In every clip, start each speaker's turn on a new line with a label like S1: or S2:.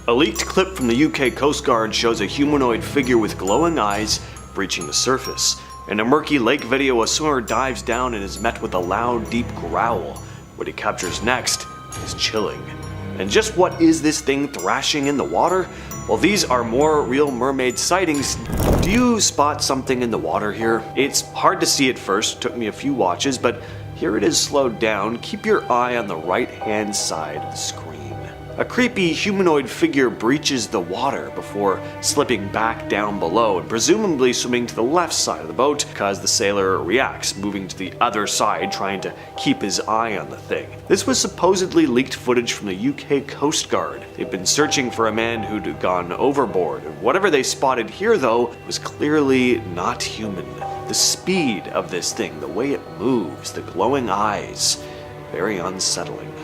S1: A leaked clip from the UK Coast Guard shows a humanoid figure with glowing eyes breaching the surface. In a murky lake video, a swimmer dives down and is met with a loud, deep growl. What he captures next is chilling. And just what is this thing thrashing in the water? Well, these are more real mermaid sightings. Do you spot something in the water here? It's hard to see at first, took me a few watches, but here it is slowed down. Keep your eye on the right-hand side of the screen. A creepy humanoid figure breaches the water before slipping back down below and presumably swimming to the left side of the boat because the sailor reacts, moving to the other side trying to keep his eye on the thing. This was supposedly leaked footage from the UK Coast Guard. They've been searching for a man who'd gone overboard. Whatever they spotted here, though, was clearly not human. The speed of this thing, the way it moves, the glowing eyes, very unsettling.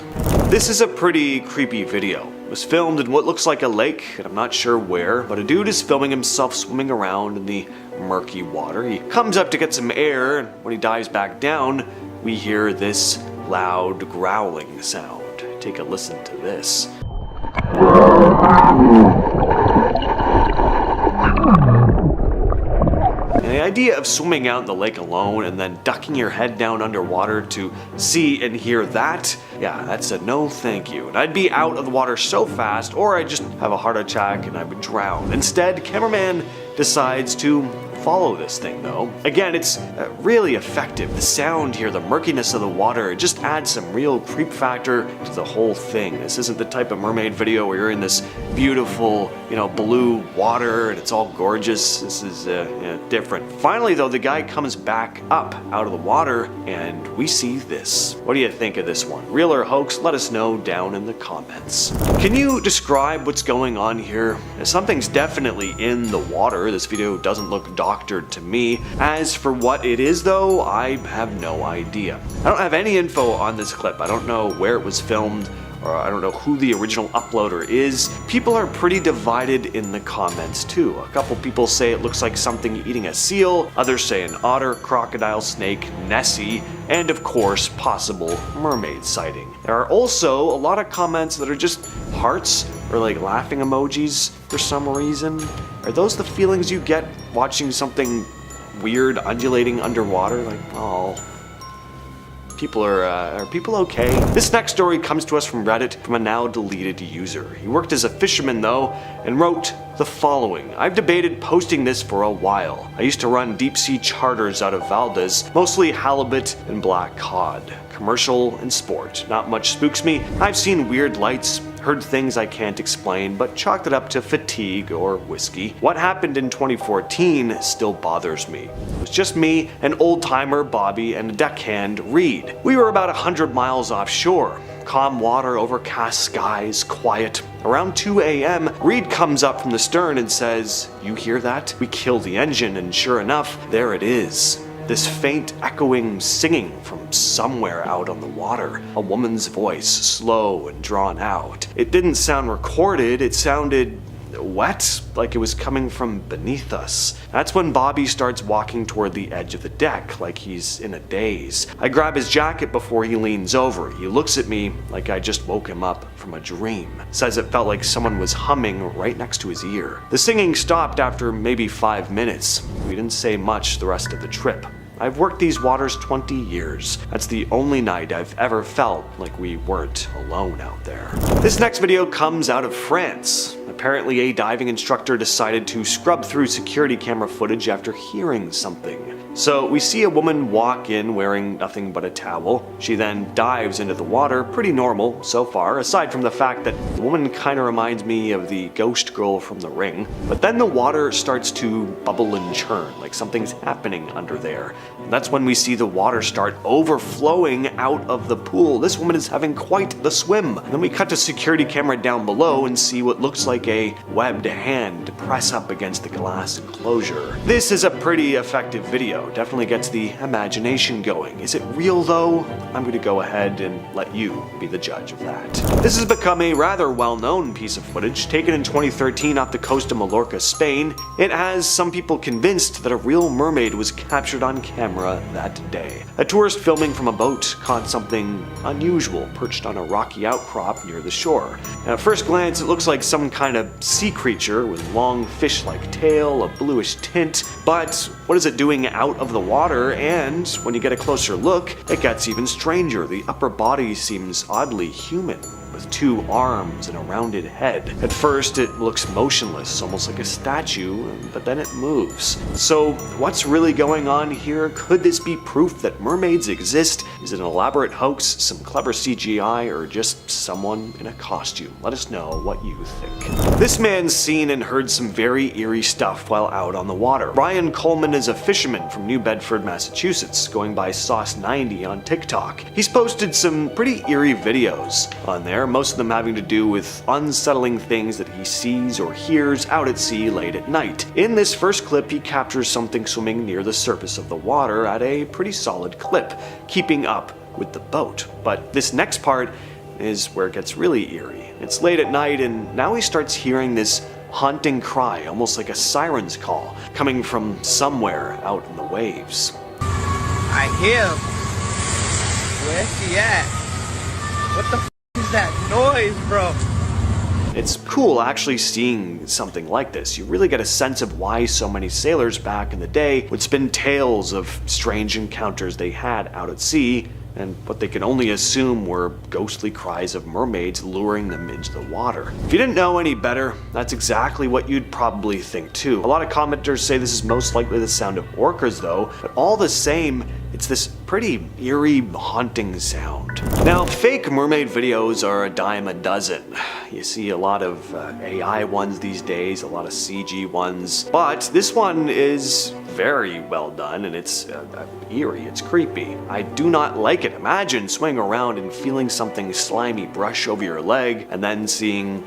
S1: This is a pretty creepy video. It was filmed in what looks like a lake, and I'm not sure where, but a dude is filming himself swimming around in the murky water. He comes up to get some air, and when he dives back down, we hear this loud growling sound. Take a listen to this. And the idea of swimming out in the lake alone and then ducking your head down underwater to see and hear that, yeah, that's a no thank you. And I'd be out of the water so fast, or I'd just have a heart attack and I would drown. Instead, cameraman decides to follow this thing though. Again, it's really effective. The sound here, the murkiness of the water, it just adds some real creep factor to the whole thing. This isn't the type of mermaid video where you're in this beautiful, blue water and it's all gorgeous. This is different. Finally though, the guy comes back up out of the water and we see this. What do you think of this one? Real or hoax? Let us know down in the comments. Can you describe what's going on here? Something's definitely in the water. This video doesn't look doctored to me. As for what it is though, I have no idea. I don't have any info on this clip. I don't know where it was filmed, or I don't know who the original uploader is. People are pretty divided in the comments too. A couple people say it looks like something eating a seal, others say an otter, crocodile, snake, Nessie, and of course, possible mermaid sighting. There are also a lot of comments that are just hearts or like laughing emojis for some reason. Are those the feelings you get watching something weird undulating underwater? Like, oh. Are people okay? This next story comes to us from Reddit from a now deleted user. He worked as a fisherman though, and wrote the following. I've debated posting this for a while. I used to run deep sea charters out of Valdez, mostly halibut and black cod. Commercial and sport. Not much spooks me. I've seen weird lights, heard things I can't explain, but chalked it up to fatigue or whiskey. What happened in 2014 still bothers me. It was just me, an old-timer, Bobby, and a deckhand, Reed. We were about 100 miles offshore. Calm water, overcast skies, quiet. Around 2 a.m., Reed comes up from the stern and says, "You hear that?" We kill the engine, and sure enough, there it is. This faint, echoing singing from somewhere out on the water. A woman's voice, slow and drawn out. It didn't sound recorded, it sounded wet, like it was coming from beneath us. That's when Bobby starts walking toward the edge of the deck, like he's in a daze. I grab his jacket before he leans over. He looks at me like I just woke him up from a dream. Says it felt like someone was humming right next to his ear. The singing stopped after maybe 5 minutes. We didn't say much the rest of the trip. I've worked these waters 20 years. That's the only night I've ever felt like we weren't alone out there. This next video comes out of France. Apparently a diving instructor decided to scrub through security camera footage after hearing something. So we see a woman walk in wearing nothing but a towel. She then dives into the water, pretty normal so far, aside from the fact that the woman kind of reminds me of the ghost girl from The Ring. But then the water starts to bubble and churn, like something's happening under there. And that's when we see the water start overflowing out of the pool. This woman is having quite the swim. And then we cut to security camera down below and see what looks like a webbed hand press up against the glass enclosure. This is a pretty effective video. video. Definitely gets the imagination going. Is it real though? I'm going to go ahead and let you be the judge of that. This has become a rather well-known piece of footage taken in 2013 off the coast of Mallorca, Spain. It has some people convinced that a real mermaid was captured on camera that day. A tourist filming from a boat caught something unusual perched on a rocky outcrop near the shore. At first glance, it looks like some kind of sea creature with long fish-like tail, a bluish tint, but what is it doing out of the water? And when you get a closer look, it gets even stranger. The upper body seems oddly human, with two arms and a rounded head. At first, it looks motionless, almost like a statue, but then it moves. So, what's really going on here? Could this be proof that mermaids exist? Is it an elaborate hoax, some clever CGI, or just someone in a costume? Let us know what you think. This man's seen and heard some very eerie stuff while out on the water. Brian Coleman is a fisherman from New Bedford, Massachusetts, going by Sauce90 on TikTok. He's posted some pretty eerie videos on there, most of them having to do with unsettling things that he sees or hears out at sea late at night. In this first clip, he captures something swimming near the surface of the water at a pretty solid clip, keeping up with the boat. But this next part is where it gets really eerie. It's late at night, and now he starts hearing this haunting cry, almost like a siren's call, coming from somewhere out in the waves.
S2: I hear him. Where's he at? What the is that noise, bro?
S1: It's cool actually seeing something like this. You really get a sense of why so many sailors back in the day would spin tales of strange encounters they had out at sea, and what they could only assume were ghostly cries of mermaids luring them into the water. If you didn't know any better, that's exactly what you'd probably think too. A lot of commenters say this is most likely the sound of orcas though, but all the same, it's this pretty eerie, haunting sound. Now, fake mermaid videos are a dime a dozen. You see a lot of AI ones these days, a lot of CG ones, but this one is very well done, and it's eerie, it's creepy. I do not like it. Imagine swimming around and feeling something slimy brush over your leg, and then seeing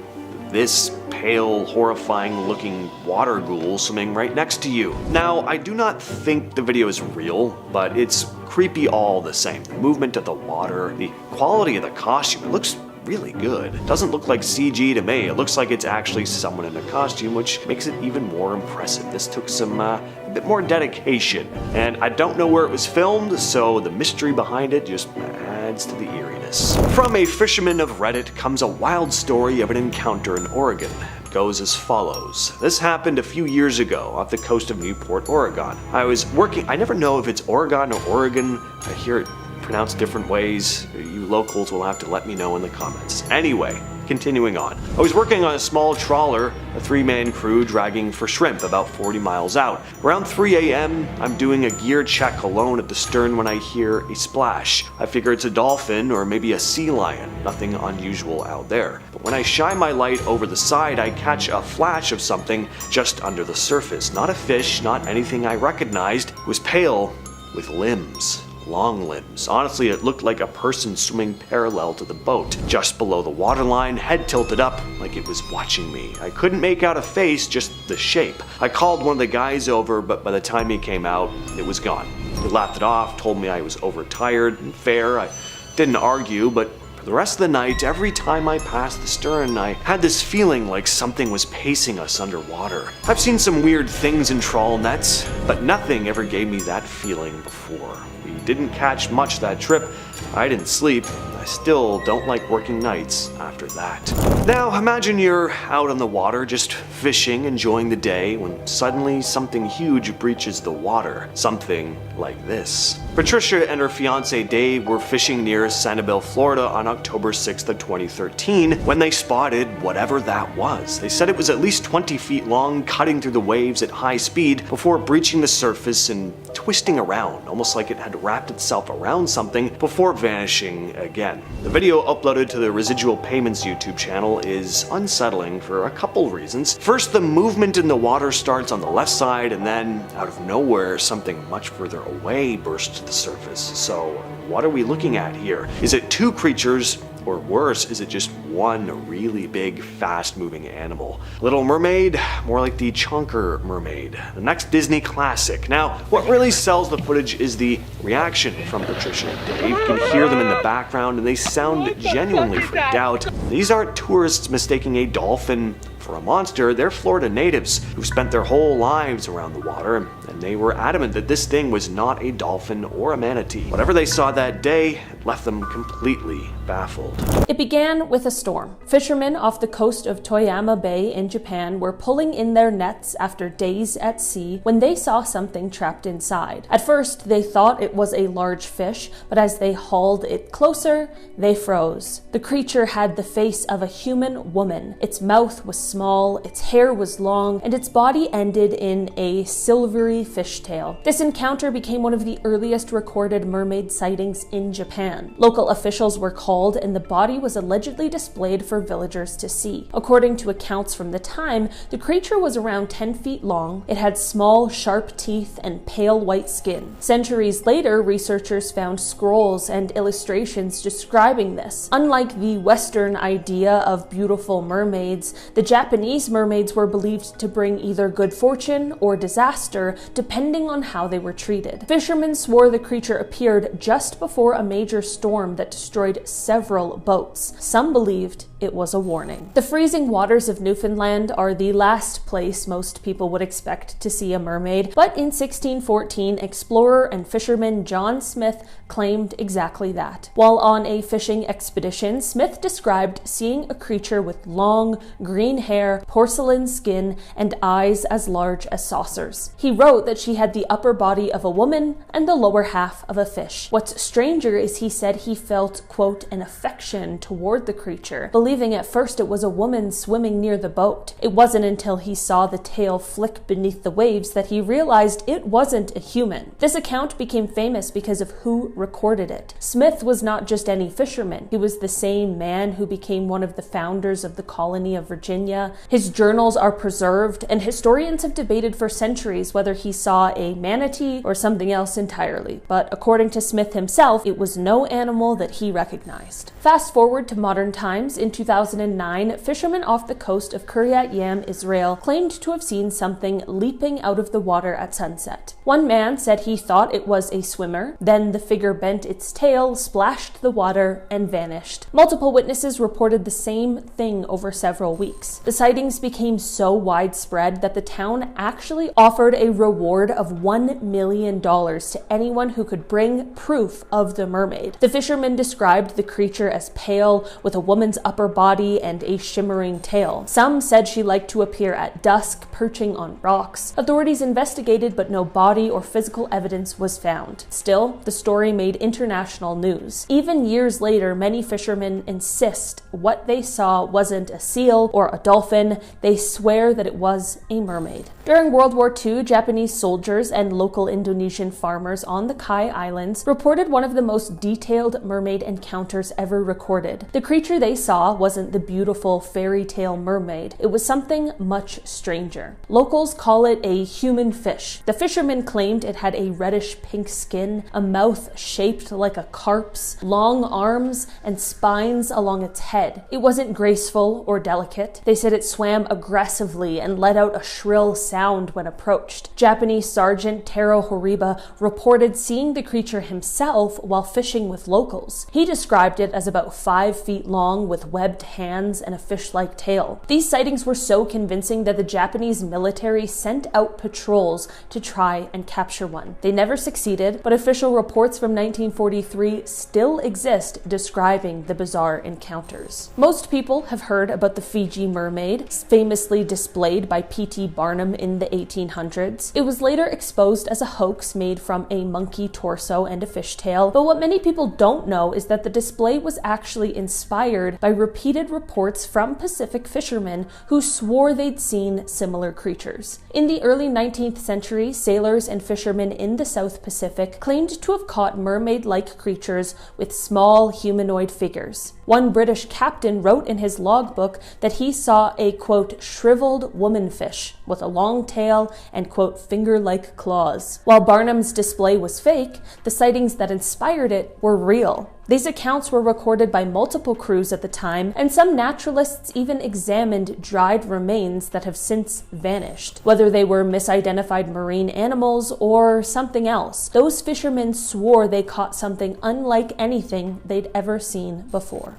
S1: this pale, horrifying looking water ghoul swimming right next to you. Now, I do not think the video is real, but it's creepy all the same. The movement of the water, the quality of the costume, it looks really good. It doesn't look like CG to me. It looks like it's actually someone in a costume, which makes it even more impressive. This took some a bit more dedication, and I don't know where it was filmed, so the mystery behind it just adds to the eeriness. From a fisherman of Reddit comes a wild story of an encounter in Oregon. It goes as follows. This happened a few years ago off the coast of Newport, Oregon. I never know if it's Oregon or Oregon. I hear it pronounced different ways. You locals will have to let me know in the comments. Anyway, continuing on. I was working on a small trawler, a 3-man crew dragging for shrimp about 40 miles out. Around 3 a.m., I'm doing a gear check alone at the stern when I hear a splash. I figure it's a dolphin or maybe a sea lion, nothing unusual out there. But when I shine my light over the side, I catch a flash of something just under the surface. Not a fish, not anything I recognized. It was pale with limbs. Long limbs. Honestly, it looked like a person swimming parallel to the boat, just below the waterline, head tilted up like it was watching me. I couldn't make out a face, just the shape. I called one of the guys over, but by the time he came out, it was gone. He laughed it off, told me I was overtired and fair. I didn't argue, but for the rest of the night, every time I passed the stern, I had this feeling like something was pacing us underwater. I've seen some weird things in trawl nets, but nothing ever gave me that feeling before. We didn't catch much that trip. I didn't sleep. I still don't like working nights after that. Now imagine you're out on the water just fishing, enjoying the day, when suddenly something huge breaches the water. Something like this. Patricia and her fiance Dave were fishing near Sanibel, Florida on October 6th of 2013 when they spotted whatever that was. They said it was at least 20 feet long, cutting through the waves at high speed before breaching the surface and twisting around, almost like it had wrapped itself around something before vanishing again. The video uploaded to the Residual Payments YouTube channel is unsettling for a couple reasons. First, the movement in the water starts on the left side, and then out of nowhere, something much further away bursts to the surface. So what are we looking at here? Is it two creatures Or worse, is it just one really big, fast-moving animal? Little Mermaid? More like the chunker mermaid, the next Disney classic. Now, what really sells the footage is the reaction from Patricia and Dave. You can hear them in the background and they sound genuinely freaked out. These aren't tourists mistaking a dolphin for a monster. They're Florida natives who spent their whole lives around the water, and they were adamant that this thing was not a dolphin or a manatee. Whatever they saw that day left them completely baffled.
S3: It began with a storm. Fishermen off the coast of Toyama Bay in Japan were pulling in their nets after days at sea when they saw something trapped inside. At first, they thought it was a large fish, but as they hauled it closer, they froze. The creature had the face of a human woman. Its mouth was small, its hair was long, and its body ended in a silvery fishtail. This encounter became one of the earliest recorded mermaid sightings in Japan. Local officials were called, and the body was allegedly displayed for villagers to see. According to accounts from the time, the creature was around 10 feet long. It had small, sharp teeth and pale white skin. Centuries later, researchers found scrolls and illustrations describing this. Unlike the Western idea of beautiful mermaids, the Japanese mermaids were believed to bring either good fortune or disaster, depending on how they were treated. Fishermen swore the creature appeared just before a major storm that destroyed several boats. Some believed it was a warning. The freezing waters of Newfoundland are the last place most people would expect to see a mermaid, but in 1614, explorer and fisherman John Smith claimed exactly that. While on a fishing expedition, Smith described seeing a creature with long, green hair, porcelain skin, and eyes as large as saucers. He wrote that she had the upper body of a woman and the lower half of a fish. What's stranger is he said he felt, quote, an affection toward the creature, believing at first it was a woman swimming near the boat. It wasn't until he saw the tail flick beneath the waves that he realized it wasn't a human. This account became famous because of who recorded it. Smith was not just any fisherman. He was the same man who became one of the founders of the colony of Virginia. His journals are preserved, and historians have debated for centuries whether he saw a manatee or something else entirely. But according to Smith himself, it was no animal that he recognized. Fast forward to modern times. In 2009, fishermen off the coast of Kuryat Yam, Israel, claimed to have seen something leaping out of the water at sunset. One man said he thought it was a swimmer, then the figure bent its tail, splashed the water, and vanished. Multiple witnesses reported the same thing over several weeks. The sightings became so widespread that the town actually offered a reward of $1 million to anyone who could bring proof of the mermaid. The fishermen described the creature as pale, with a woman's upper body and a shimmering tail. Some said she liked to appear at dusk, perching on rocks. Authorities investigated, but no body or physical evidence was found. Still, the story made international news. Even years later, many fishermen insist what they saw wasn't a seal or a dolphin. They swear that it was a mermaid. During World War II, Japanese soldiers and local Indonesian farmers on the Kai Islands reported one of the most detailed mermaid encounters ever recorded. The creature they saw wasn't the beautiful fairy tale mermaid. It was something much stranger. Locals call it a human fish. The fishermen claimed it had a reddish pink skin, a mouth shaped like a carp's, long arms, and spines along its head. It wasn't graceful or delicate. They said it swam aggressively and let out a shrill sound when approached. Japanese Sergeant Taro Horiba reported seeing the creature himself while fishing with locals. He described it as about 5 feet long with webbed hands and a fish-like tail. These sightings were so convincing that the Japanese military sent out patrols to try and capture one. They never succeeded, but official reports from 1943 still exist describing the bizarre encounters. Most people have heard about the Fiji mermaid, famously displayed by P.T. Barnum in the 1800s. It was later exposed as a hoax made from a monkey torso and a fishtail, but what many people don't know is that the display was actually inspired by repeated reports from Pacific fishermen who swore they'd seen similar creatures. In the early 19th century, sailors and fishermen in the South Pacific claimed to have caught mermaid-like creatures with small humanoid figures. One British captain wrote in his logbook that he saw a, quote, shriveled womanfish with a long tail and, quote, finger-like claws. While Barnum's display was fake, the sightings that inspired it were real. These accounts were recorded by multiple crews at the time, and some naturalists even examined dried remains that have since vanished. Whether they were misidentified marine animals or something else, those fishermen swore they caught something unlike anything they'd ever seen before.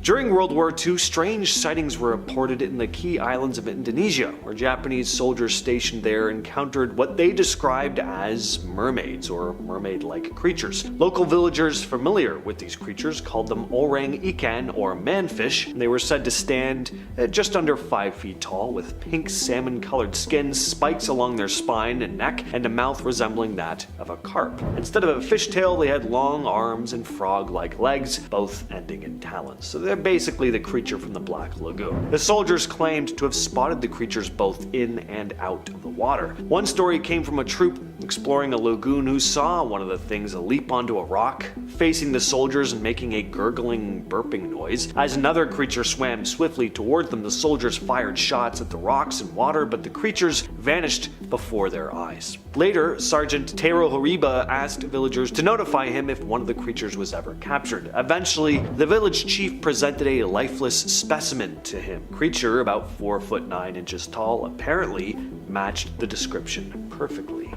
S1: During World War II, strange sightings were reported in the key islands of Indonesia, where Japanese soldiers stationed there encountered what they described as mermaids, or mermaid-like creatures. Local villagers familiar with these creatures called them orang ikan, or manfish, and they were said to stand at just under 5 feet tall, with pink salmon-colored skin, spikes along their spine and neck, and a mouth resembling that of a carp. Instead of a fishtail, they had long arms and frog-like legs, both ending in talons. So they're basically the creature from the Black Lagoon. The soldiers claimed to have spotted the creatures both in and out of the water. One story came from a troop exploring a lagoon who saw one of the things leap onto a rock, facing the soldiers and making a gurgling, burping noise. As another creature swam swiftly towards them, the soldiers fired shots at the rocks and water, but the creatures vanished before their eyes. Later, Sergeant Tero Horiba asked villagers to notify him if one of the creatures was ever captured. Eventually, the village chief presented a lifeless specimen to him. Creature about 4'9" tall, apparently matched the description perfectly.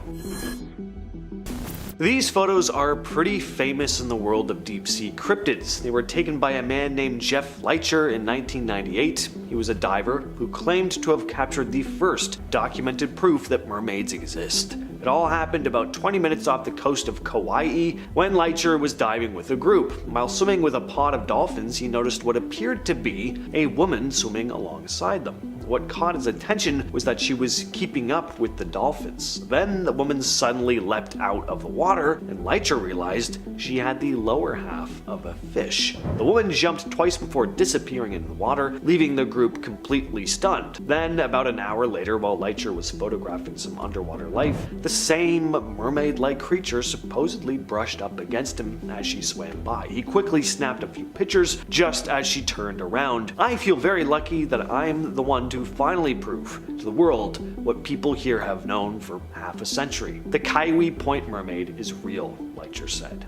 S1: These photos are pretty famous in the world of deep-sea cryptids. They were taken by a man named Jeff Leitcher in 1998. He was a diver who claimed to have captured the first documented proof that mermaids exist. It all happened about 20 minutes off the coast of Kauai when Leitcher was diving with a group. While swimming with a pod of dolphins, he noticed what appeared to be a woman swimming alongside them. What caught his attention was that she was keeping up with the dolphins. Then the woman suddenly leapt out of the water, and Leitcher realized she had the lower half of a fish. The woman jumped twice before disappearing in the water, leaving the group completely stunned. Then, about an hour later, while Leitcher was photographing some underwater life, the same mermaid-like creature supposedly brushed up against him as she swam by. He quickly snapped a few pictures just as she turned around. I feel very lucky that I'm the one to finally prove to the world what people here have known for half a century. The Kauai Point mermaid is real, Leitcher said.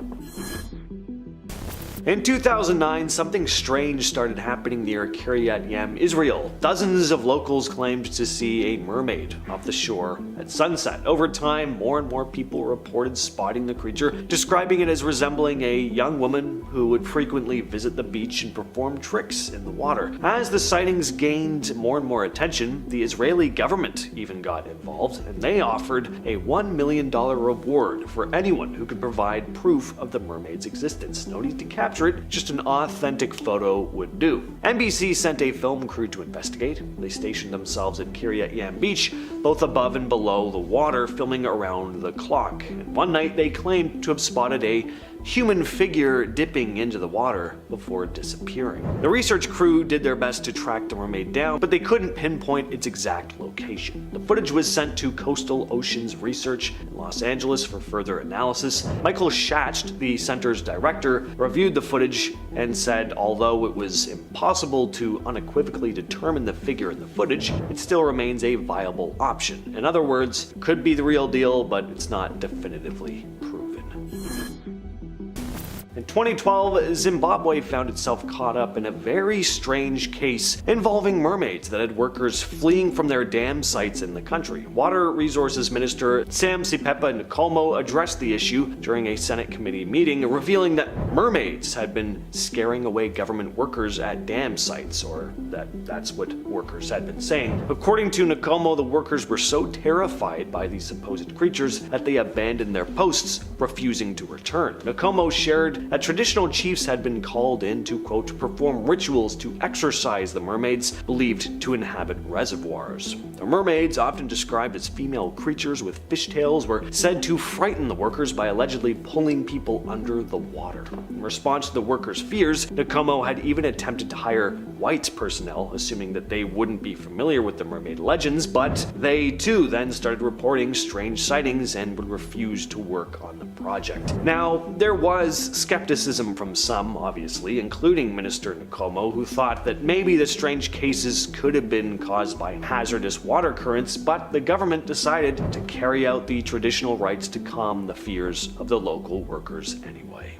S1: In 2009, something strange started happening near Kuryat Yam, Israel. Dozens of locals claimed to see a mermaid off the shore at sunset. Over time, more and more people reported spotting the creature, describing it as resembling a young woman who would frequently visit the beach and perform tricks in the water. As the sightings gained more and more attention, the Israeli government even got involved, and they offered a $1 million reward for anyone who could provide proof of the mermaid's existence. No need to capture it, just an authentic photo would do. NBC sent a film crew to investigate. They stationed themselves at Kuryat Yam Beach, both above and below the water, filming around the clock. And one night they claimed to have spotted a human figure dipping into the water before disappearing. The research crew did their best to track the mermaid down, but they couldn't pinpoint its exact location. The footage was sent to Coastal Oceans Research in Los Angeles for further analysis. Michael Schacht, the center's director, reviewed the footage and said although it was impossible to unequivocally determine the figure in the footage, it still remains a viable option. In other words, it could be the real deal, but it's not definitively proven. In 2012, Zimbabwe found itself caught up in a very strange case involving mermaids that had workers fleeing from their dam sites in the country. Water Resources Minister Sam Sipepa Nkomo addressed the issue during a Senate committee meeting, revealing that mermaids had been scaring away government workers at dam sites, or that's what workers had been saying. According to Nkomo, the workers were so terrified by these supposed creatures that they abandoned their posts, refusing to return. Nkomo shared that traditional chiefs had been called in to, quote, perform rituals to exorcise the mermaids believed to inhabit reservoirs. The mermaids, often described as female creatures with fishtails, were said to frighten the workers by allegedly pulling people under the water. In response to the workers' fears, Nkomo had even attempted to hire white personnel, assuming that they wouldn't be familiar with the mermaid legends, but they too then started reporting strange sightings and would refuse to work on the project. Now, there was skepticism from some, obviously, including Minister Nkomo, who thought that maybe the strange cases could have been caused by hazardous water currents, but the government decided to carry out the traditional rites to calm the fears of the local workers anyway.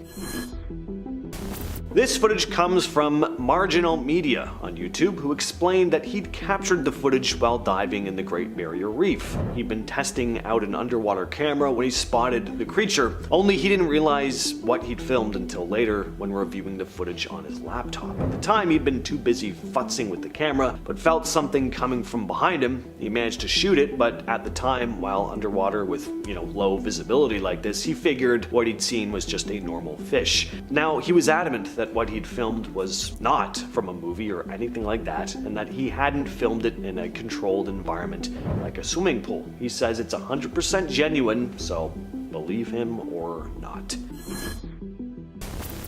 S1: This footage comes from Marginal Media on YouTube, who explained that he'd captured the footage while diving in the Great Barrier Reef. He'd been testing out an underwater camera when he spotted the creature, only he didn't realize what he'd filmed until later when reviewing the footage on his laptop. At the time, he'd been too busy futzing with the camera, but felt something coming from behind him. He managed to shoot it, but at the time, while underwater with, low visibility like this, he figured what he'd seen was just a normal fish. Now, he was adamant that what he'd filmed was not from a movie or anything like that, and that he hadn't filmed it in a controlled environment like a swimming pool. He says it's 100% genuine, so believe him or not.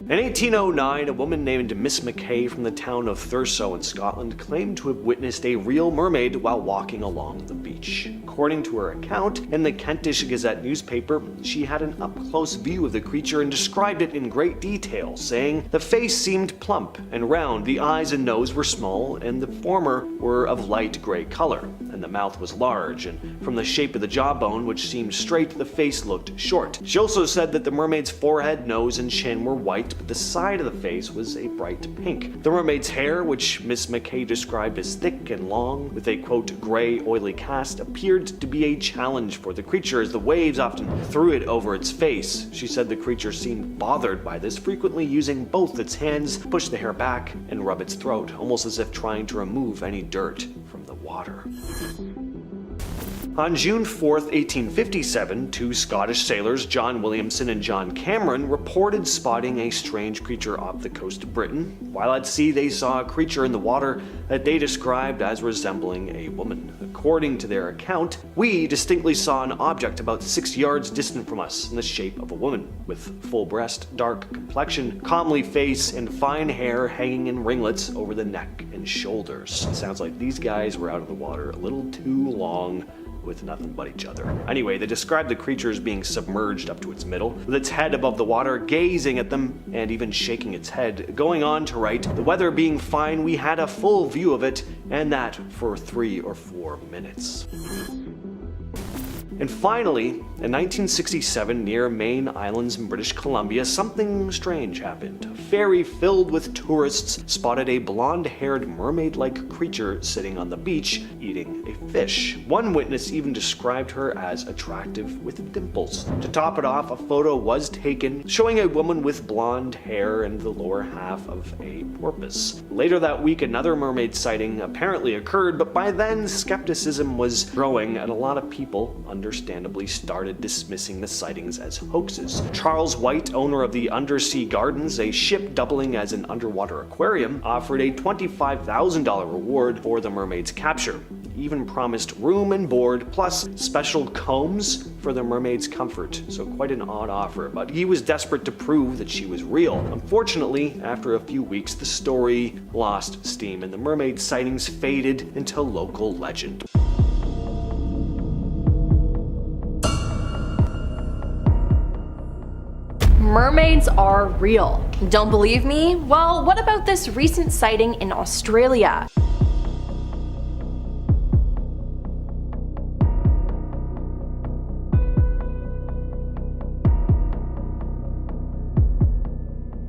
S1: In 1809, a woman named Miss McKay from the town of Thurso in Scotland claimed to have witnessed a real mermaid while walking along the beach. According to her account, in the Kentish Gazette newspaper, she had an up-close view of the creature and described it in great detail, saying, "The face seemed plump and round, the eyes and nose were small, and the former were of light grey color, and the mouth was large, and from the shape of the jawbone, which seemed straight, the face looked short." She also said that the mermaid's forehead, nose, and chin were white, but the side of the face was a bright pink. The mermaid's hair, which Miss McKay described as thick and long, with a quote, grey, oily cast, appeared to be a challenge for the creature as the waves often threw it over its face. She said the creature seemed bothered by this, frequently using both its hands to push the hair back and rub its throat, almost as if trying to remove any dirt from the water. On June 4th, 1857, two Scottish sailors, John Williamson and John Cameron, reported spotting a strange creature off the coast of Britain. While at sea, they saw a creature in the water that they described as resembling a woman. According to their account, "We distinctly saw an object about 6 yards distant from us in the shape of a woman, with full breast, dark complexion, comely face, and fine hair hanging in ringlets over the neck and shoulders." It sounds like these guys were out of the water a little too long with nothing but each other. Anyway, they described the creature as being submerged up to its middle, with its head above the water, gazing at them and even shaking its head. Going on to write, "The weather being fine, we had a full view of it, and that for 3 or 4 minutes." And finally, in 1967, near Main Islands in British Columbia, something strange happened. A ferry filled with tourists spotted a blonde-haired mermaid-like creature sitting on the beach eating a fish. One witness even described her as attractive with dimples. To top it off, a photo was taken showing a woman with blonde hair and the lower half of a porpoise. Later that week, another mermaid sighting apparently occurred, but by then skepticism was growing and a lot of people understandably started dismissing the sightings as hoaxes. Charles White, owner of the Undersea Gardens, a ship doubling as an underwater aquarium, offered a $25,000 reward for the mermaid's capture. He even promised room and board plus special combs for the mermaid's comfort. So quite an odd offer, but he was desperate to prove that she was real. Unfortunately, after a few weeks, the story lost steam and the mermaid sightings faded into local legend.
S4: Mermaids are real. Don't believe me? Well, what about this recent sighting in Australia?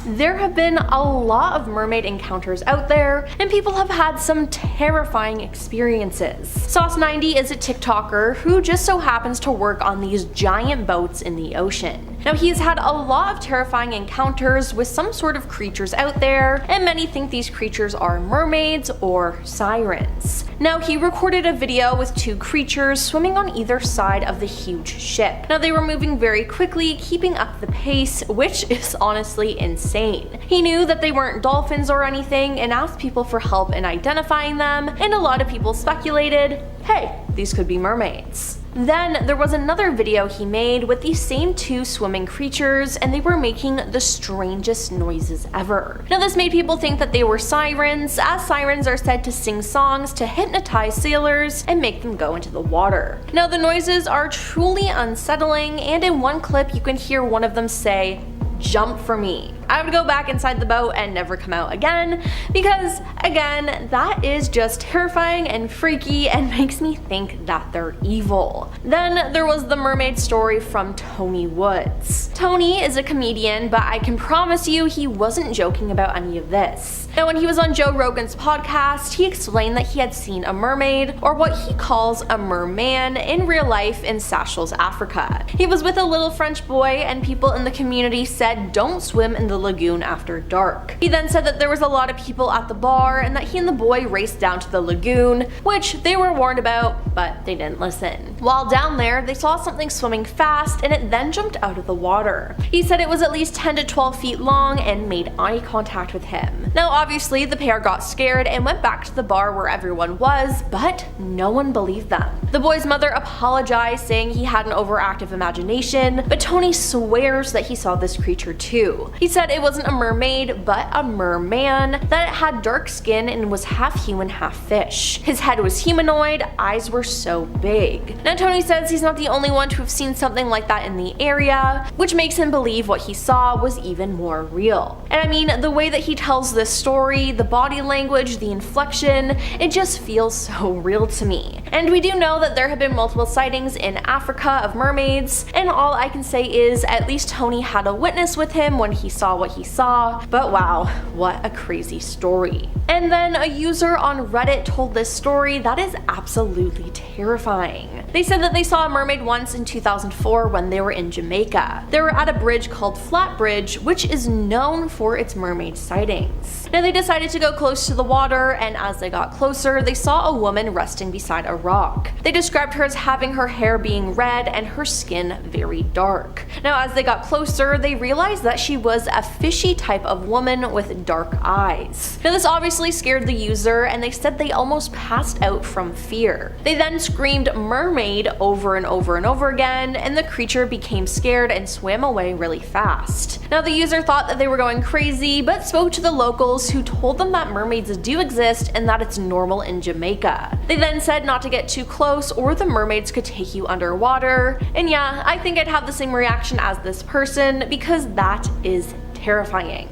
S4: There have been a lot of mermaid encounters out there, and people have had some terrifying experiences. Sauce90 is a TikToker who just so happens to work on these giant boats in the ocean. Now, he's had a lot of terrifying encounters with some sort of creatures out there, and many think these creatures are mermaids or sirens. Now, he recorded a video with two creatures swimming on either side of the huge ship. Now, they were moving very quickly, keeping up the pace, which is honestly insane. He knew that they weren't dolphins or anything and asked people for help in identifying them, and a lot of people speculated, hey, these could be mermaids. Then there was another video he made with these same two swimming creatures, and they were making the strangest noises ever. Now this made people think that they were sirens, as sirens are said to sing songs to hypnotize sailors and make them go into the water. Now the noises are truly unsettling, and in one clip you can hear one of them say, "Jump for me." I would go back inside the boat and never come out again, because again, that is just terrifying and freaky and makes me think that they're evil. Then there was the mermaid story from Tony Woods. Tony is a comedian, but I can promise you he wasn't joking about any of this. Now when he was on Joe Rogan's podcast, he explained that he had seen a mermaid, or what he calls a merman, in real life in Seychelles, Africa. He was with a little French boy, and people in the community said don't swim in the lagoon after dark. He then said that there was a lot of people at the bar and that he and the boy raced down to the lagoon, which they were warned about, but they didn't listen. While down there, they saw something swimming fast and it then jumped out of the water. He said it was at least 10 to 12 feet long and made eye contact with him. Now obviously the pair got scared and went back to the bar where everyone was, but no one believed them. The boy's mother apologized, saying he had an overactive imagination, but Tony swears that he saw this creature too. He said it wasn't a mermaid, but a merman, that it had dark skin and was half human, half fish. His head was humanoid, eyes were so big. Now Tony says he's not the only one to have seen something like that in the area, which makes him believe what he saw was even more real. And I mean, the way that he tells this story, the body language, the inflection, it just feels so real to me. And we do know that there have been multiple sightings in Africa of mermaids, and all I can say is at least Tony had a witness with him when he saw what he saw, but wow, what a crazy story. And then a user on Reddit told this story that is absolutely terrifying. They said that they saw a mermaid once in 2004 when they were in Jamaica. They were at a bridge called Flat Bridge, which is known for its mermaid sightings. Now they decided to go close to the water, and as they got closer, they saw a woman resting beside a rock. They described her as having her hair being red and her skin very dark. Now as they got closer, they realized that she was a fishy type of woman with dark eyes. Now this obviously scared the user, and they said they almost passed out from fear. They then screamed mermaid over and over and over again, and the creature became scared and swam away really fast. Now the user thought that they were going crazy, but spoke to the locals, who told them that mermaids do exist and that it's normal in Jamaica. They then said not to get too close or the mermaids could take you underwater, and yeah, I think I'd have the same reaction as this person, because that is terrifying.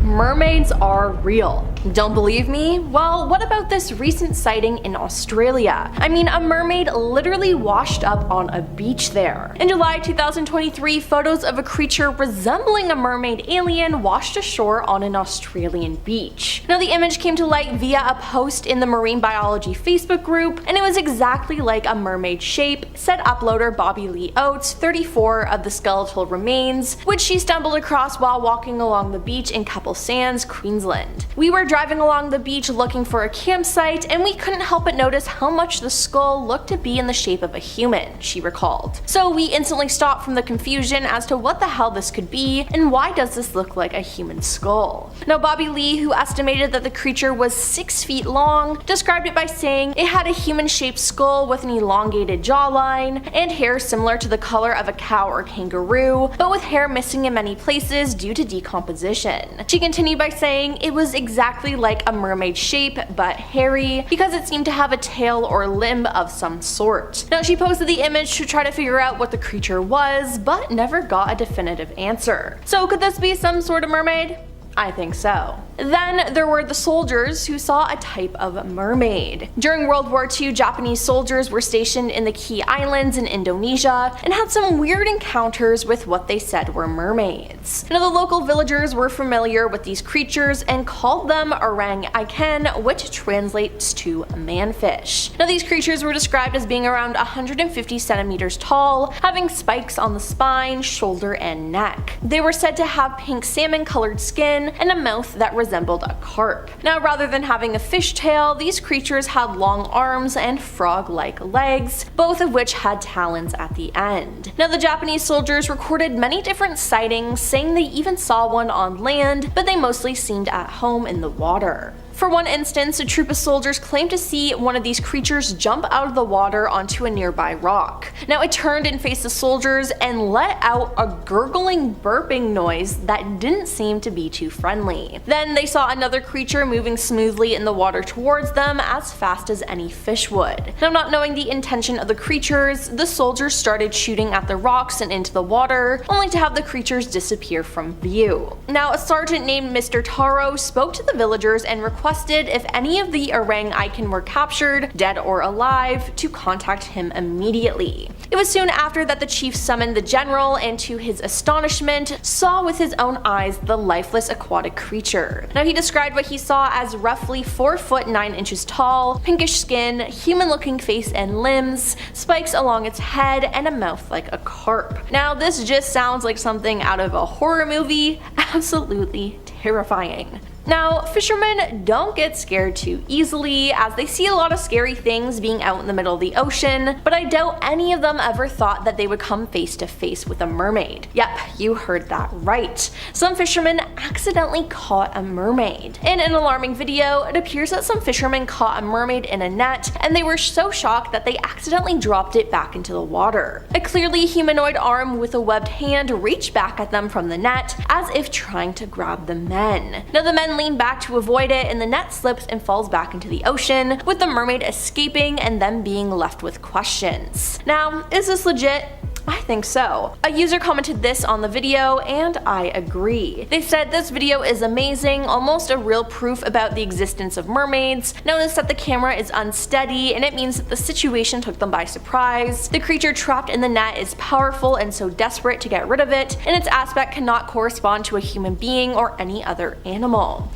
S4: Mermaids are real. Don't believe me? Well, what about this recent sighting in Australia? I mean, a mermaid literally washed up on a beach there. In July 2023, photos of a creature resembling a mermaid alien washed ashore on an Australian beach. Now the image came to light via a post in the Marine Biology Facebook group, and it was exactly like a mermaid shape, said uploader Bobby Lee Oates, 34, of the skeletal remains, which she stumbled across while walking along the beach in Couple Sands, Queensland. We were driving along the beach looking for a campsite, and we couldn't help but notice how much the skull looked to be in the shape of a human, she recalled. So we instantly stopped from the confusion as to what the hell this could be, and why does this look like a human skull? Now Bobby Lee, who estimated that the creature was 6 feet long, described it by saying it had a human-shaped skull with an elongated jawline, and hair similar to the color of a cow or kangaroo, but with hair missing in many places due to decomposition. She continued by saying it was exactly like a mermaid shape, but hairy, because it seemed to have a tail or limb of some sort. Now she posted the image to try to figure out what the creature was, but never got a definitive answer. So could this be some sort of mermaid? I think so. Then there were the soldiers who saw a type of mermaid. During World War II, Japanese soldiers were stationed in the Key Islands in Indonesia and had some weird encounters with what they said were mermaids. Now the local villagers were familiar with these creatures and called them orang-ikan, which translates to manfish. Now these creatures were described as being around 150 centimeters tall, having spikes on the spine, shoulder, and neck. They were said to have pink salmon-colored skin and a mouth that resembled a carp. Now rather than having a fishtail, these creatures had long arms and frog-like legs, both of which had talons at the end. Now the Japanese soldiers recorded many different sightings, saying they even saw one on land, but they mostly seemed at home in the water. For one instance, a troop of soldiers claimed to see one of these creatures jump out of the water onto a nearby rock. Now it turned and faced the soldiers and let out a gurgling, burping noise that didn't seem to be too friendly. Then they saw another creature moving smoothly in the water towards them as fast as any fish would. Now, not knowing the intention of the creatures, the soldiers started shooting at the rocks and into the water, only to have the creatures disappear from view. Now, a sergeant named Mr. Taro spoke to the villagers and requested if any of the orang-ikan were captured, dead or alive, to contact him immediately. It was soon after that the chief summoned the general and, to his astonishment, saw with his own eyes the lifeless aquatic creature. Now, he described what he saw as roughly 4 foot 9 inches tall, pinkish skin, human-looking face and limbs, spikes along its head, and a mouth like a carp. Now, this just sounds like something out of a horror movie. Absolutely terrifying. Now, fishermen don't get scared too easily, as they see a lot of scary things being out in the middle of the ocean, but I doubt any of them ever thought that they would come face to face with a mermaid. Yep, you heard that right. Some fishermen accidentally caught a mermaid. In an alarming video, it appears that some fishermen caught a mermaid in a net, and they were so shocked that they accidentally dropped it back into the water. A clearly humanoid arm with a webbed hand reached back at them from the net, as if trying to grab the men. Now, the men lean back to avoid it, and the net slips and falls back into the ocean, with the mermaid escaping and them being left with questions. Now, is this legit? I think so. A user commented this on the video, and I agree. They said this video is amazing, almost a real proof about the existence of mermaids. Notice that the camera is unsteady, and it means that the situation took them by surprise. The creature trapped in the net is powerful and so desperate to get rid of it, and its aspect cannot correspond to a human being or any other animal.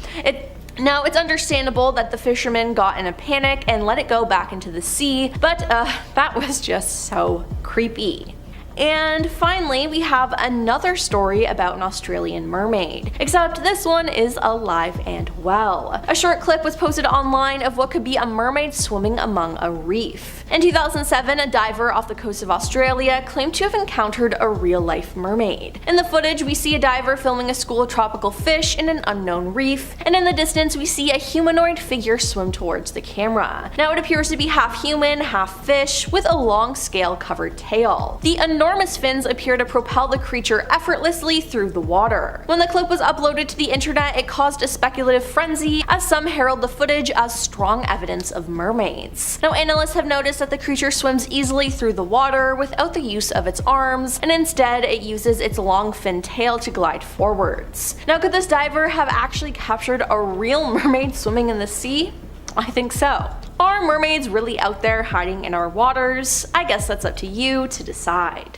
S4: Now, it's understandable that the fishermen got in a panic and let it go back into the sea, but that was just so creepy. And finally, we have another story about an Australian mermaid, except this one is alive and well. A short clip was posted online of what could be a mermaid swimming among a reef. In 2007, a diver off the coast of Australia claimed to have encountered a real-life mermaid. In the footage, we see a diver filming a school of tropical fish in an unknown reef, and in the distance we see a humanoid figure swim towards the camera. Now, it appears to be half human, half fish, with a long scale-covered tail. The enormous fins appear to propel the creature effortlessly through the water. When the clip was uploaded to the internet, it caused a speculative frenzy, as some herald the footage as strong evidence of mermaids. Now, analysts have noticed that the creature swims easily through the water without the use of its arms, and instead it uses its long fin tail to glide forwards. Now, could this diver have actually captured a real mermaid swimming in the sea? I think so. Are mermaids really out there hiding in our waters? I guess that's up to you to decide.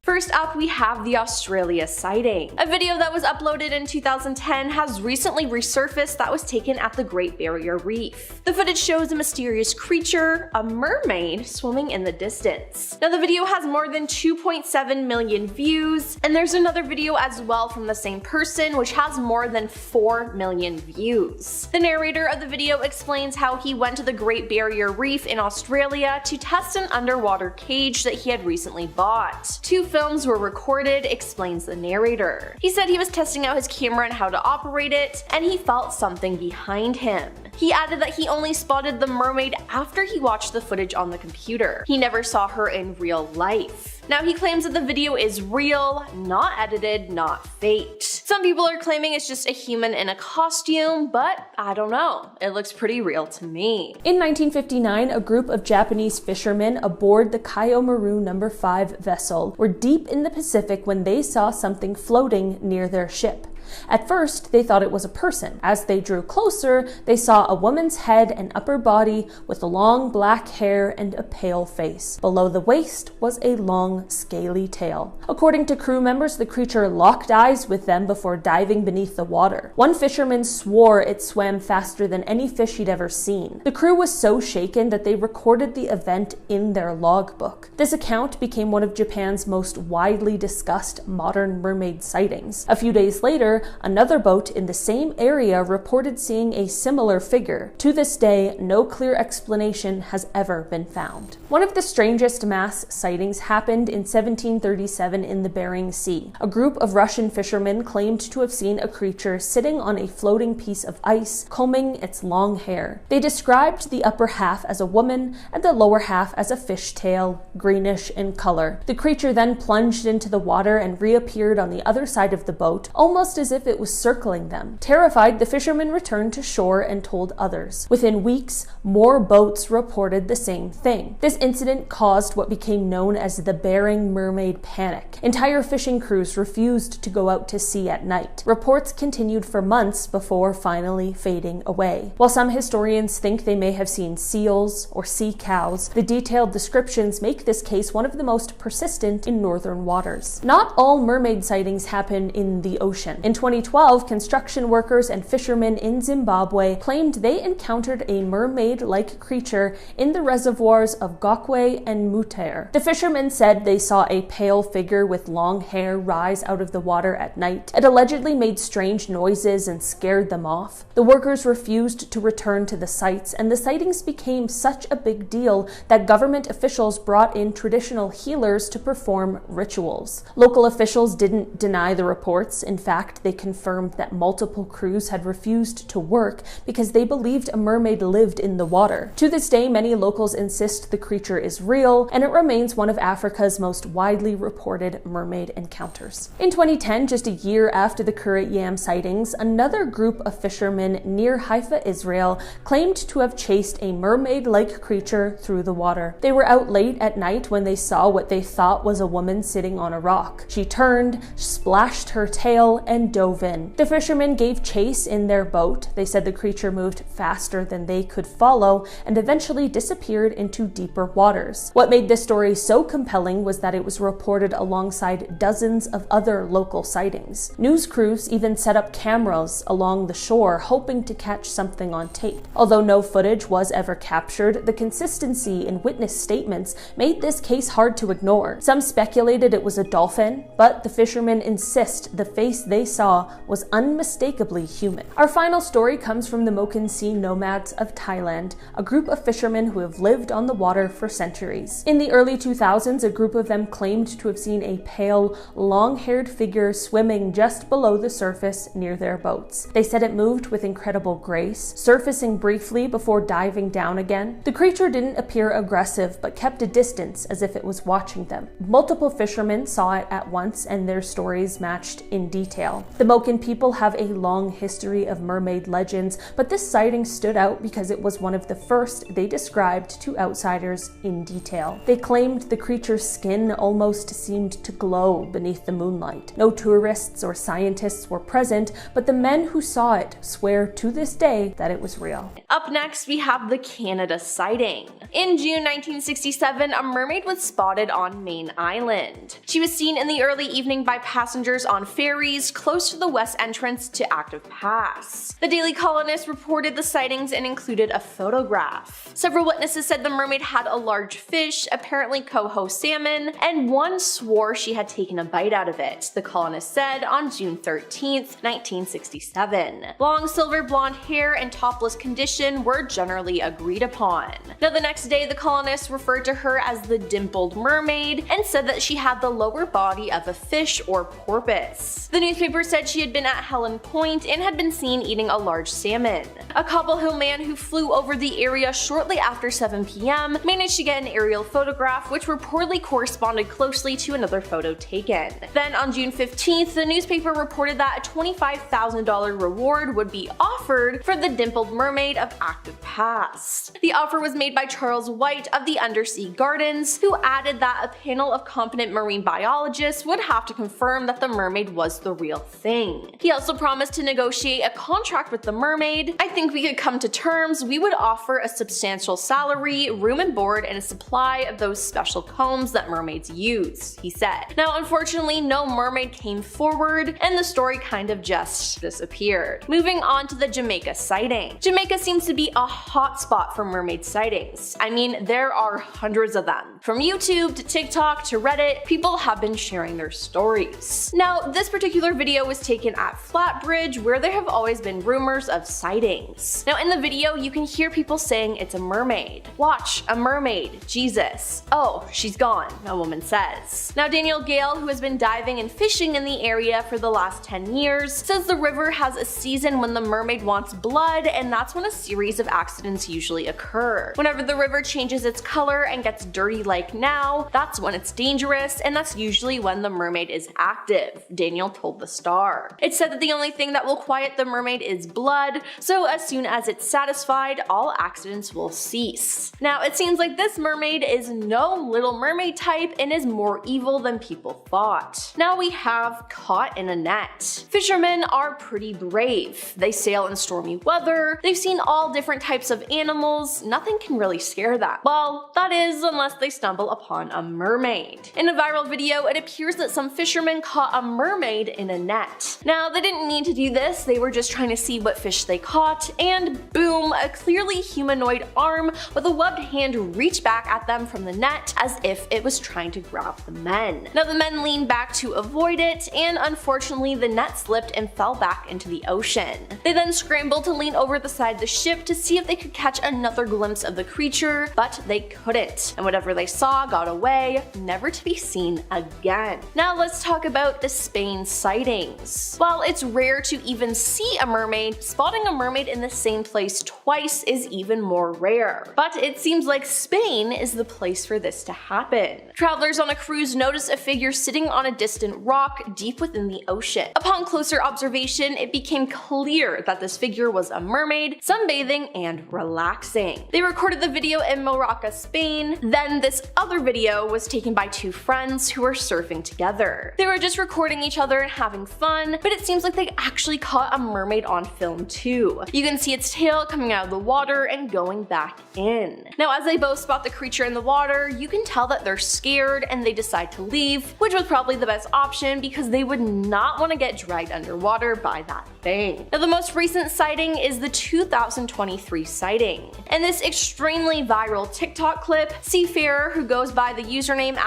S4: First up, we have the Australia sighting. A video that was uploaded in 2010 has recently resurfaced that was taken at the Great Barrier Reef. The footage shows a mysterious creature, a mermaid, swimming in the distance. Now, the video has more than 2.7 million views, and there's another video as well from the same person which has more than 4 million views. The narrator of the video explains how he went to the Great Barrier Reef in Australia to test an underwater cage that he had recently bought. Two films were recorded, explains the narrator. He said he was testing out his camera and how to operate it, and he felt something behind him. He added that he only spotted the mermaid after he watched the footage on the computer. He never saw her in real life. Now, he claims that the video is real, not edited, not faked. Some people are claiming it's just a human in a costume, but I don't know. It looks pretty real to me.
S3: In 1959, a group of Japanese fishermen aboard the Kyomaru No. 5 vessel were deep in the Pacific when they saw something floating near their ship. At first, they thought it was a person. As they drew closer, they saw a woman's head and upper body with long black hair and a pale face. Below the waist was a long, scaly tail. According to crew members, the creature locked eyes with them before diving beneath the water. One fisherman swore it swam faster than any fish he'd ever seen. The crew was so shaken that they recorded the event in their logbook. This account became one of Japan's most widely discussed modern mermaid sightings. A few days later, later, another boat in the same area reported seeing a similar figure. To this day, no clear explanation has ever been found. One of the strangest mass sightings happened in 1737 in the Bering Sea. A group of Russian fishermen claimed to have seen a creature sitting on a floating piece of ice, combing its long hair. They described the upper half as a woman and the lower half as a fishtail, greenish in color. The creature then plunged into the water and reappeared on the other side of the boat, almost as if it was circling them. Terrified, the fishermen returned to shore and told others. Within weeks, more boats reported the same thing. This incident caused what became known as the Bering Mermaid Panic. Entire fishing crews refused to go out to sea at night. Reports continued for months before finally fading away. While some historians think they may have seen seals or sea cows, the detailed descriptions make this case one of the most persistent in northern waters. Not all mermaid sightings happen in the ocean. In 2012, construction workers and fishermen in Zimbabwe claimed they encountered a mermaid-like creature in the reservoirs of Gokwe and Mutare. The fishermen said they saw a pale figure with long hair rise out of the water at night. It allegedly made strange noises and scared them off. The workers refused to return to the sites, and the sightings became such a big deal that government officials brought in traditional healers to perform rituals. Local officials didn't deny the reports. In fact, they confirmed that multiple crews had refused to work because they believed a mermaid lived in the water. To this day, many locals insist the creature is real, and it remains one of Africa's most widely reported mermaid encounters. In 2010, just a year after the Kuryat Yam sightings, another group of fishermen near Haifa, Israel, claimed to have chased a mermaid-like creature through the water. They were out late at night when they saw what they thought was a woman sitting on a rock. She turned, splashed her tail, and dove in. The fishermen gave chase in their boat. They said the creature moved faster than they could follow and eventually disappeared into deeper waters. What made this story so compelling was that it was reported alongside dozens of other local sightings. News crews even set up cameras along the shore, hoping to catch something on tape. Although no footage was ever captured, the consistency in witness statements made this case hard to ignore. Some speculated it was a dolphin, but the fishermen insist the face they saw was unmistakably human. Our final story comes from the Moken Sea nomads of Thailand, a group of fishermen who have lived on the water for centuries. In the early 2000s, a group of them claimed to have seen a pale, long-haired figure swimming just below the surface near their boats. They said it moved with incredible grace, surfacing briefly before diving down again. The creature didn't appear aggressive, but kept a distance as if it was watching them. Multiple fishermen saw it at once, and their stories matched in detail. The Moken people have a long history of mermaid legends, but this sighting stood out because it was one of the first they described to outsiders in detail. They claimed the creature's skin almost seemed to glow beneath the moonlight. No tourists or scientists were present, but the men who saw it swear to this day that it was real.
S4: Up next, we have the Canada sighting. In June 1967, a mermaid was spotted on Main Island. She was seen in the early evening by passengers on ferries close to the west entrance to Active Pass. The Daily Colonist reported the sightings and included a photograph. Several witnesses said the mermaid had a large fish, apparently coho salmon, and one swore she had taken a bite out of it, the Colonist said on June 13th, 1967. Long silver blonde hair and topless condition were generally agreed upon. Now, the next day, the Colonist referred to her as the dimpled mermaid and said that she had the lower body of a fish or porpoise. The newspaper said she had been at Helen Point and had been seen eating a large salmon. A Cobble Hill man who flew over the area shortly after 7 p.m. managed to get an aerial photograph, which reportedly corresponded closely to another photo taken. Then on June 15th, the newspaper reported that a $25,000 reward would be offered for the dimpled mermaid of Active Pass. The offer was made by Charles White of the Undersea Gardens, who added that a panel of competent marine biologists would have to confirm that the mermaid was the real thing. He also promised to negotiate a contract with the mermaid. "I think we could come to terms. We would offer a substantial salary, room and board, and a supply of those special combs that mermaids use," he said. Now, unfortunately, no mermaid came forward, and the story kind of just disappeared. Moving on to the Jamaica sighting. Jamaica seems to be a hotspot for mermaid sightings. I mean, there are hundreds of them. From YouTube to TikTok to Reddit, people have been sharing their stories. Now, this particular video was taken at Flatbridge, where there have always been rumors of sightings. Now, in the video, you can hear people saying it's a mermaid. Watch, a mermaid, Jesus. Oh, she's gone, a woman says. Now, Daniel Gale, who has been diving and fishing in the area for the last 10 years, says the river has a season when the mermaid wants blood, and that's when a series of accidents usually occur. Whenever the river changes its color and gets dirty like now, that's when it's dangerous, and that's usually when the mermaid is active, Daniel told the Star. It's said that the only thing that will quiet the mermaid is blood, so as soon as it's satisfied, all accidents will cease. Now, it seems like this mermaid is no Little Mermaid type and is more evil than people thought. Now we have caught in a net. Fishermen are pretty brave. They sail in stormy weather, they've seen all different types of animals, nothing can really scare them. Well, that is unless they stumble upon a mermaid. In a viral video, it appears that some fishermen caught a mermaid in a net. Now, they didn't need to do this, they were just trying to see what fish they caught, and boom, a clearly humanoid arm with a webbed hand reached back at them from the net as if it was trying to grab the men. Now, the men leaned back to avoid it, and unfortunately the net slipped and fell back into the ocean. They then scrambled to lean over the side of the ship to see if they could catch another glimpse of the creature, but they couldn't, and whatever they saw got away, never to be seen again. Now let's talk about the Spain sightings. While it's rare to even see a mermaid, spotting a mermaid in the same place twice is even more rare. But it seems like Spain is the place for this to happen. Travelers on a cruise noticed a figure sitting on a distant rock deep within the ocean. Upon closer observation, it became clear that this figure was a mermaid, sunbathing and relaxing. They recorded the video in Morocco, Spain. Then this other video was taken by two friends who were surfing together. They were just recording each other and having fun, but it seems like they actually caught a mermaid on film too. You can see its tail coming out of the water and going back in. Now, as they both spot the creature in the water, you can tell that they're scared and they decide to leave, which was probably the best option because they would not want to get dragged underwater by that thing. Now, the most recent sighting is the 2023 sighting. In this extremely viral TikTok clip, seafarer who goes by the username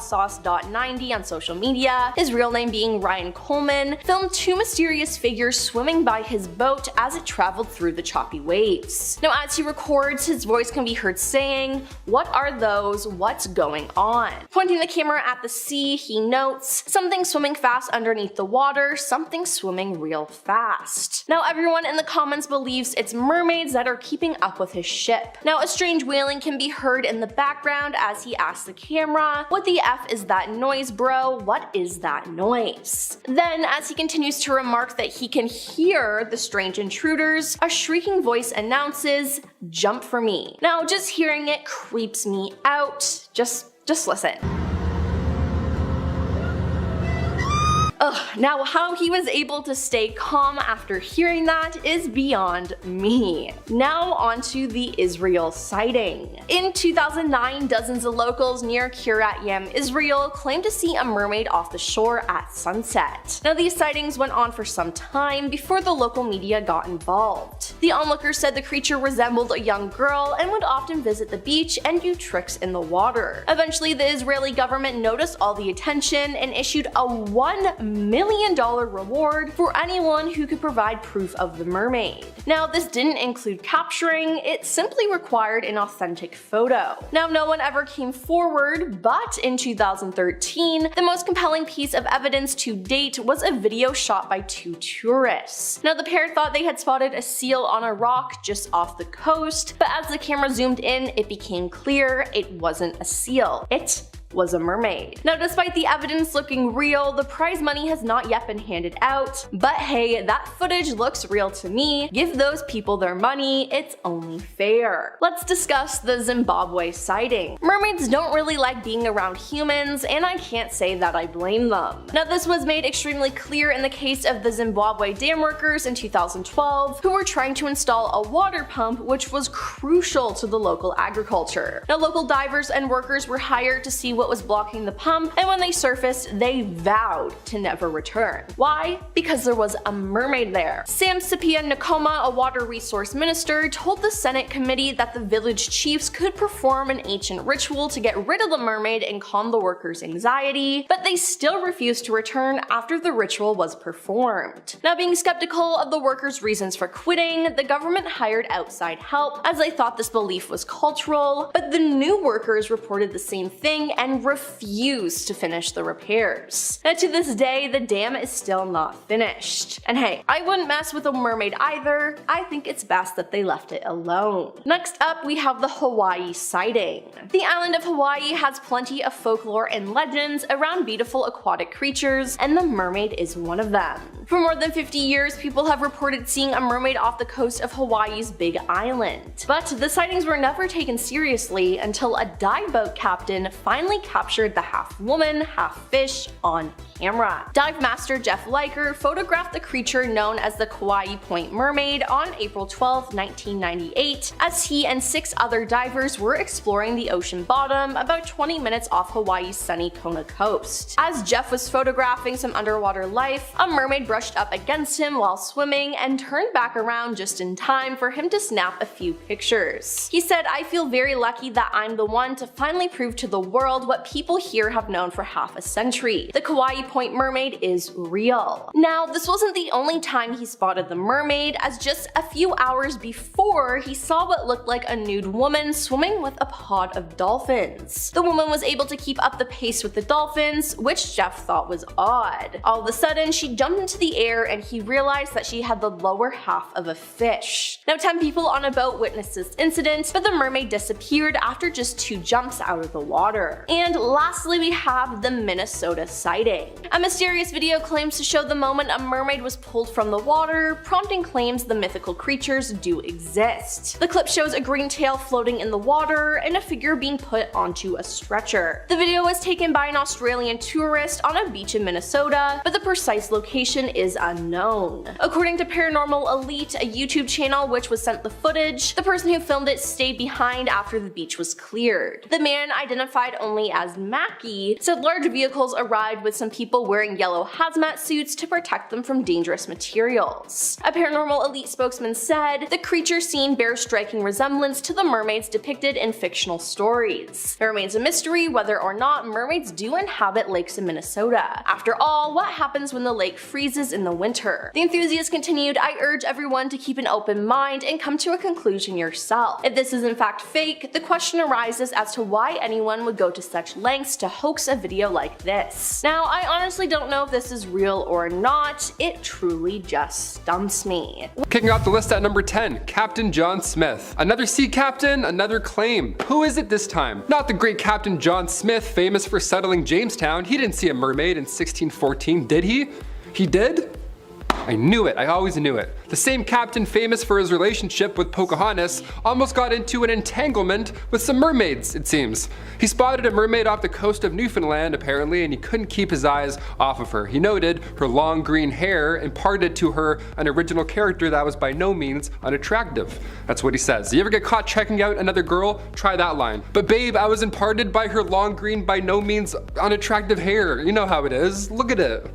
S4: @sauce.90 on social media, his real name being Ryan Coleman, filmed two mysterious figures swimming by his boat as it traveled through the choppy waves. Now, as he records, his voice can be heard saying, "What are those? What's going on?" Pointing the camera at the sea, he notes, "Something swimming fast underneath the water, something swimming real fast." Now, everyone in the comments believes it's mermaids that are keeping up with his ship. Now, a strange wailing can be heard in the background as he asks the camera, "What the F is that noise, bro? What is that noise?" Then, as he continues to remark that he can hear the strange intruders, a shrieking voice announces, "Jump for me." Now, just hearing it creeps me out. Just listen. Now how he was able to stay calm after hearing that is beyond me. Now onto the Israel sighting. In 2009, dozens of locals near Kuryat Yam, Israel claimed to see a mermaid off the shore at sunset. Now these sightings went on for some time before the local media got involved. The onlookers said the creature resembled a young girl and would often visit the beach and do tricks in the water. Eventually, the Israeli government noticed all the attention and issued a $1 million reward for anyone who could provide proof of the mermaid. Now, this didn't include capturing, it simply required an authentic photo. Now, no one ever came forward, but in 2013, the most compelling piece of evidence to date was a video shot by two tourists. Now, the pair thought they had spotted a seal on a rock just off the coast, but as the camera zoomed in, it became clear it wasn't a seal. It was a mermaid. Now, despite the evidence looking real, the prize money has not yet been handed out, but hey, that footage looks real to me. Give those people their money, it's only fair. Let's discuss the Zimbabwe sighting. Mermaids don't really like being around humans, and I can't say that I blame them. Now, this was made extremely clear in the case of the Zimbabwe dam workers in 2012, who were trying to install a water pump which was crucial to the local agriculture. Now, local divers and workers were hired to see what what was blocking the pump, and when they surfaced, they vowed to never return. Why? Because there was a mermaid there. Sam Sipia Nakoma, a water resource minister, told the Senate committee that the village chiefs could perform an ancient ritual to get rid of the mermaid and calm the workers' anxiety, but they still refused to return after the ritual was performed. Now, being skeptical of the workers' reasons for quitting, the government hired outside help as they thought this belief was cultural, but the new workers reported the same thing and refused to finish the repairs. Now, to this day, the dam is still not finished. And hey, I wouldn't mess with a mermaid either. I think it's best that they left it alone. Next up, we have the Hawaii sighting. The island of Hawaii has plenty of folklore and legends around beautiful aquatic creatures, and the mermaid is one of them. For more than 50 years, people have reported seeing a mermaid off the coast of Hawaii's Big Island. But the sightings were never taken seriously until a dive boat captain finally captured the half-woman, half-fish on camera. Dive master Jeff Leiker photographed the creature known as the Kauai Point Mermaid on April 12, 1998, as he and 6 other divers were exploring the ocean bottom about 20 minutes off Hawaii's sunny Kona coast. As Jeff was photographing some underwater life, a mermaid brushed up against him while swimming and turned back around just in time for him to snap a few pictures. He said, "I feel very lucky that I'm the one to finally prove to the world what people here have known for half a century. The Kauai Point Mermaid is real." Now, this wasn't the only time he spotted the mermaid, as just a few hours before, he saw what looked like a nude woman swimming with a pod of dolphins. The woman was able to keep up the pace with the dolphins, which Jeff thought was odd. All of a sudden, she jumped into the air and he realized that she had the lower half of a fish. Now, 10 people on a boat witnessed this incident, but the mermaid disappeared after just 2 jumps out of the water. And lastly, we have the Minnesota sighting. A mysterious video claims to show the moment a mermaid was pulled from the water, prompting claims the mythical creatures do exist. The clip shows a green tail floating in the water and a figure being put onto a stretcher. The video was taken by an Australian tourist on a beach in Minnesota, but the precise location is unknown. According to Paranormal Elite, a YouTube channel which was sent the footage, the person who filmed it stayed behind after the beach was cleared. The man, identified only as Mackie, said large vehicles arrived with some people wearing yellow hazmat suits to protect them from dangerous materials. A Paranormal Elite spokesman said, "The creature seen bears striking resemblance to the mermaids depicted in fictional stories. It remains a mystery whether or not mermaids do inhabit lakes in Minnesota. After all, what happens when the lake freezes in the winter?" The enthusiast continued, "I urge everyone to keep an open mind and come to a conclusion yourself. If this is in fact fake, the question arises as to why anyone would go to such lengths to hoax a video like this. Now, I honestly don't know if this is real or not. It truly just stumps me."
S5: Kicking off the list at number 10, Captain John Smith. Another sea captain, another claim. Who is it this time? Not the great Captain John Smith, famous for settling Jamestown. He didn't see a mermaid in 1614, did he? He did? I knew it, I always knew it. The same captain famous for his relationship with Pocahontas almost got into an entanglement with some mermaids, it seems. He spotted a mermaid off the coast of Newfoundland, apparently, and he couldn't keep his eyes off of her. He noted her long green hair imparted to her an original character that was by no means unattractive. That's what he says. You ever get caught checking out another girl? Try that line. "But babe, I was imparted by her long green by no means unattractive hair." You know how it is. Look at it.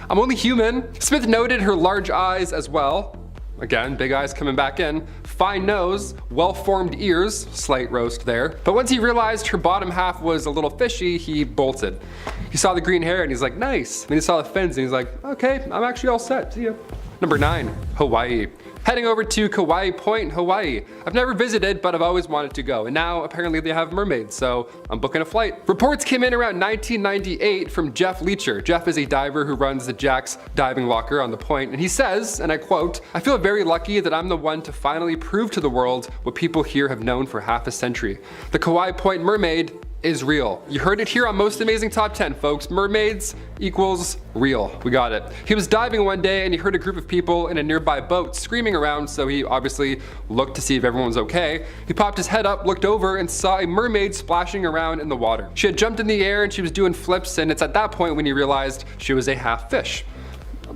S5: I'm only human. Smith noted her large eyes as well. Again, big eyes coming back in. Fine nose, well-formed ears, slight roast there. But once he realized her bottom half was a little fishy, he bolted. He saw the green hair and he's like, nice. Then he saw the fins and he's like, okay, I'm actually all set, see ya. Number 9, Hawaii. Heading over to Kauai Point, Hawaii. I've never visited, but I've always wanted to go. And now apparently they have mermaids, so I'm booking a flight. Reports came in around 1998 from Jeff Leacher. Jeff is a diver who runs the Jack's Diving Locker on the point, and he says, and I quote, "I feel very lucky that I'm the one to finally prove to the world what people here have known for half a century. The Kauai Point Mermaid is real." You heard it here on Most Amazing Top 10, folks. Mermaids equals real. We got it. He was diving one day and he heard a group of people in a nearby boat screaming around, so he obviously looked to see if everyone was okay. He popped his head up, looked over, and saw a mermaid splashing around in the water. She had jumped in the air and she was doing flips, and it's at that point when he realized she was a half fish.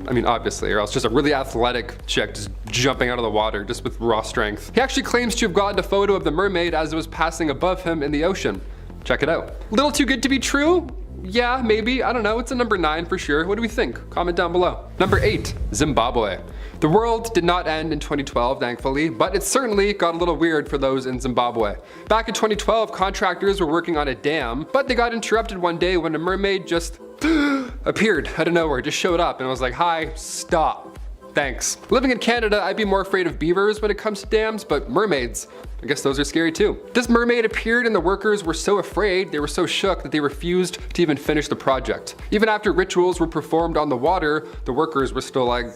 S5: I mean, obviously, or else just a really athletic chick just jumping out of the water just with raw strength. He actually claims to have gotten a photo of the mermaid as it was passing above him in the ocean. Check it out. Little too good to be true? Yeah, maybe, I don't know, it's a number 9 for sure. What do we think? Comment down below. Number 8, Zimbabwe. The world did not end in 2012, thankfully, but it certainly got a little weird for those in Zimbabwe. Back in 2012, contractors were working on a dam, but they got interrupted one day when a mermaid just appeared out of nowhere, just showed up and was like, hi, stop. Thanks. Living in Canada, I'd be more afraid of beavers when it comes to dams, but mermaids, I guess those are scary too. This mermaid appeared and the workers were so afraid, they were so shook that they refused to even finish the project. Even after rituals were performed on the water, the workers were still like,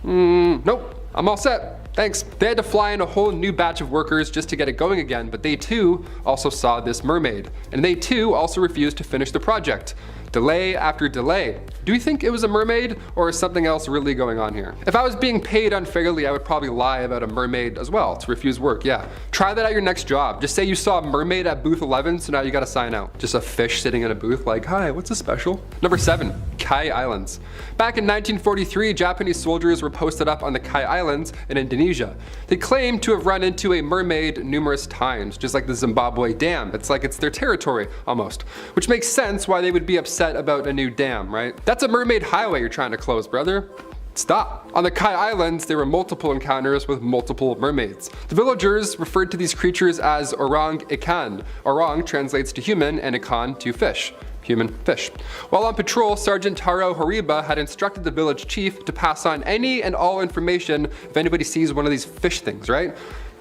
S5: nope, I'm all set. Thanks. They had to fly in a whole new batch of workers just to get it going again, but they too also saw this mermaid. And they too also refused to finish the project. Delay after delay. Do you think it was a mermaid or is something else really going on here? If I was being paid unfairly, I would probably lie about a mermaid as well to refuse work, yeah. Try that at your next job. Just say you saw a mermaid at booth 11, so now you gotta sign out. Just a fish sitting in a booth like, hi, what's a special? Number 7, Kai Islands. Back in 1943, Japanese soldiers were posted up on the Kai Islands in Indonesia. They claimed to have run into a mermaid numerous times, just like the Zimbabwe dam. It's like it's their territory almost, which makes sense why they would be upset about a new dam, right? That's a mermaid highway you're trying to close, brother. Stop. On the Kai Islands, there were multiple encounters with multiple mermaids. The villagers referred to these creatures as orang ikan. Orang translates to human and ikan to fish. Human fish. While on patrol, Sergeant Taro Horiba had instructed the village chief to pass on any and all information if anybody sees one of these fish things, right?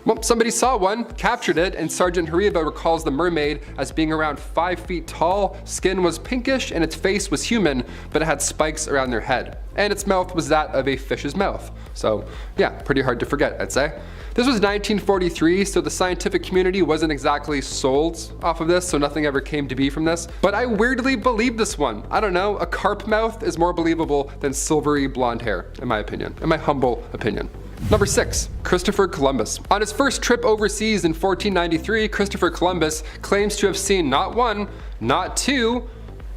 S5: Well, somebody saw one, captured it, and Sergeant Horiba recalls the mermaid as being around 5 feet tall, skin was pinkish, and its face was human, but it had spikes around their head. And its mouth was that of a fish's mouth. So yeah, pretty hard to forget, I'd say. This was 1943, so the scientific community wasn't exactly sold off of this, so nothing ever came to be from this. But I weirdly believe this one. I don't know, a carp mouth is more believable than silvery blonde hair, in my opinion, in my humble opinion. Number 6, Christopher Columbus. On his first trip overseas in 1493, Christopher Columbus claims to have seen not 1, not 2,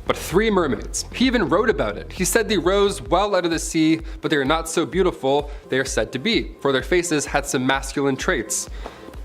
S5: but 3 mermaids. He even wrote about it. He said they rose well out of the sea, but they are not so beautiful they are said to be, for their faces had some masculine traits.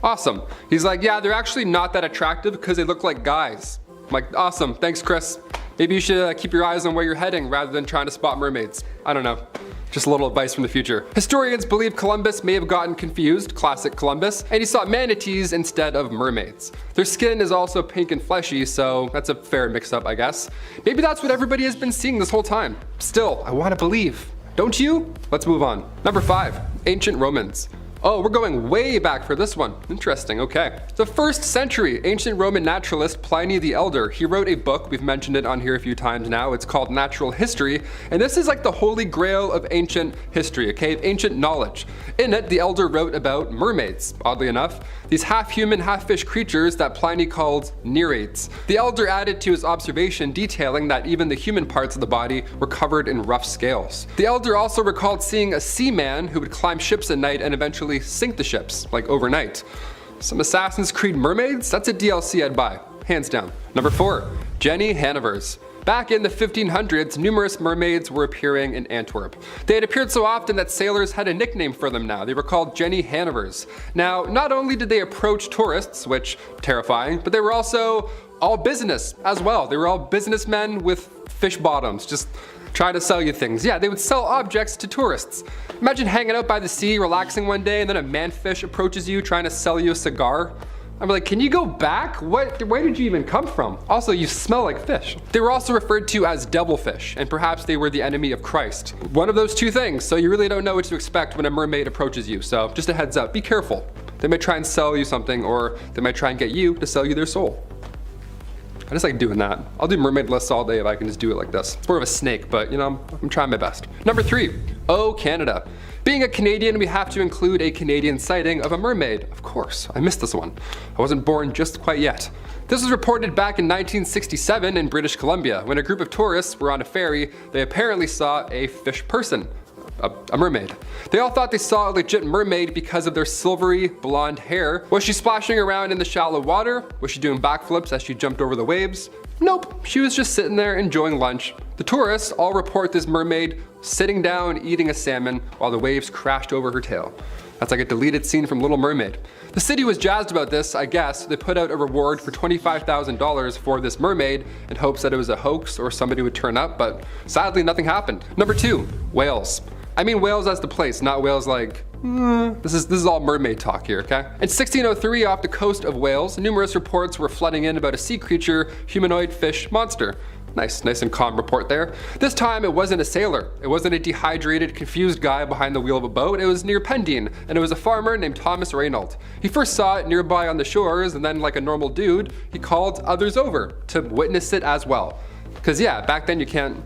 S5: Awesome. He's like, yeah, they're actually not that attractive because they look like guys. I'm like, awesome, thanks Chris. Maybe you should keep your eyes on where you're heading rather than trying to spot mermaids. I don't know. Just a little advice from the future. Historians believe Columbus may have gotten confused, classic Columbus, and he saw manatees instead of mermaids. Their skin is also pink and fleshy, so that's a fair mix-up, I guess. Maybe that's what everybody has been seeing this whole time. Still, I want to believe. Don't you? Let's move on. Number 5, ancient Romans. Oh, we're going way back for this one. Interesting, okay. The 1st century ancient Roman naturalist Pliny the Elder, he wrote a book, we've mentioned it on here a few times now, it's called Natural History, and this is like the holy grail of ancient history, okay, of ancient knowledge. In it, the Elder wrote about mermaids, oddly enough, these half-human, half-fish creatures that Pliny called nereids. The Elder added to his observation detailing that even the human parts of the body were covered in rough scales. The Elder also recalled seeing a seaman who would climb ships at night and eventually sink the ships, like overnight. Some Assassin's Creed mermaids? That's a DLC I'd buy, hands down. Number 4, Jenny Hannovers. Back in the 1500s, numerous mermaids were appearing in Antwerp. They had appeared so often that sailors had a nickname for them now. They were called Jenny Hannovers. Now, not only did they approach tourists, which, terrifying, but they were also all business as well. They were all businessmen with fish bottoms, just trying to sell you things. Yeah, they would sell objects to tourists. Imagine hanging out by the sea, relaxing one day, and then a manfish approaches you trying to sell you a cigar. I'm like, can you go back? Where did you even come from? Also, you smell like fish. They were also referred to as devilfish, and perhaps they were the enemy of Christ. One of those two things, so you really don't know what to expect when a mermaid approaches you, so just a heads up, be careful. They might try and sell you something, or they might try and get you to sell you their soul. I just like doing that. I'll do mermaid lists all day if I can just do it like this. It's more of a snake, but you know, I'm trying my best. Number 3, oh Canada. Being a Canadian, we have to include a Canadian sighting of a mermaid. Of course, I missed this one. I wasn't born just quite yet. This was reported back in 1967 in British Columbia. When a group of tourists were on a ferry, they apparently saw a fish person. A mermaid. They all thought they saw a legit mermaid because of their silvery blonde hair. Was she splashing around in the shallow water? Was she doing backflips as she jumped over the waves? Nope, she was just sitting there enjoying lunch. The tourists all report this mermaid sitting down eating a salmon while the waves crashed over her tail. That's like a deleted scene from Little Mermaid. The city was jazzed about this, I guess. They put out a reward for $25,000 for this mermaid in hopes that it was a hoax or somebody would turn up, but sadly nothing happened. Number 2, whales. I mean whales as the place, not whales like, this is all mermaid talk here, okay? In 1603, off the coast of Wales, numerous reports were flooding in about a sea creature, humanoid fish monster. Nice and calm report there. This time it wasn't a sailor. It wasn't a dehydrated, confused guy behind the wheel of a boat. It was near Pendine, and it was a farmer named Thomas Reynold. He first saw it nearby on the shores, and then like a normal dude, he called others over to witness it as well. Cause yeah, back then you can't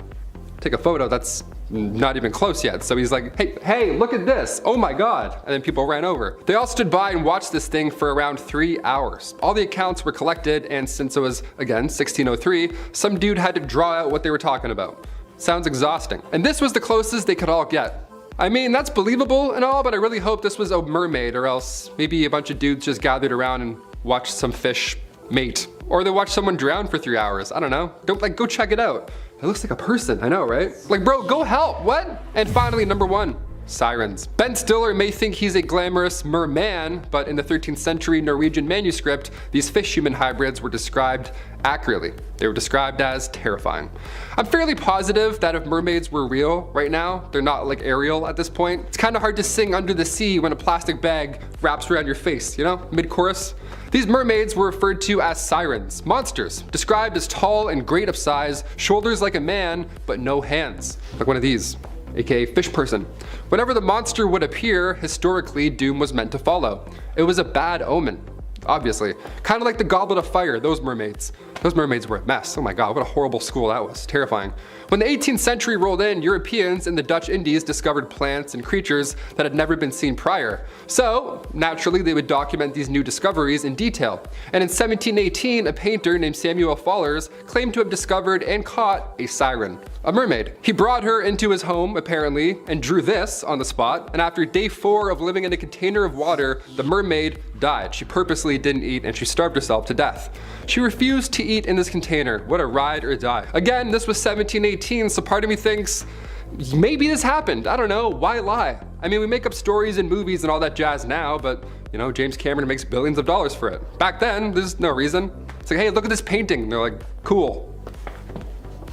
S5: take a photo that's not even close yet. So he's like, hey, look at this. Oh my God. And then people ran over. They all stood by and watched this thing for around 3 hours. All the accounts were collected, and since it was, again, 1603, some dude had to draw out what they were talking about. Sounds exhausting. And this was the closest they could all get. I mean, that's believable and all, but I really hope this was a mermaid, or else maybe a bunch of dudes just gathered around and watched some fish mate. Or they watched someone drown for 3 hours. I don't know. Go check it out. It looks like a person, I know, right? Like, bro, go help, what? And finally, number 1, sirens. Ben Stiller may think he's a glamorous merman, but in the 13th century Norwegian manuscript, these fish-human hybrids were described accurately. They were described as terrifying. I'm fairly positive that if mermaids were real right now, they're not like Ariel at this point. It's kind of hard to sing under the sea when a plastic bag wraps around your face, you know, mid-chorus. These mermaids were referred to as sirens, monsters, described as tall and great of size, shoulders like a man, but no hands, like one of these, aka fish person. Whenever the monster would appear, historically, doom was meant to follow. It was a bad omen, obviously. Kind of like the Goblet of Fire, those mermaids. Those mermaids were a mess. Oh my God, what a horrible school that was, terrifying. When the 18th century rolled in, Europeans in the Dutch Indies discovered plants and creatures that had never been seen prior. So, naturally, they would document these new discoveries in detail. And in 1718, a painter named Samuel Fallers claimed to have discovered and caught a siren, a mermaid. He brought her into his home, apparently, and drew this on the spot. And after day 4 of living in a container of water, the mermaid died. She purposely didn't eat, and she starved herself to death. She refused to eat in this container. What a ride or die. Again, this was 1718, so part of me thinks maybe this happened. I don't know, why lie? I mean, we make up stories and movies and all that jazz now, but you know, James Cameron makes billions of dollars for it. Back then, there's no reason. It's like, hey, look at this painting. And they're like, cool.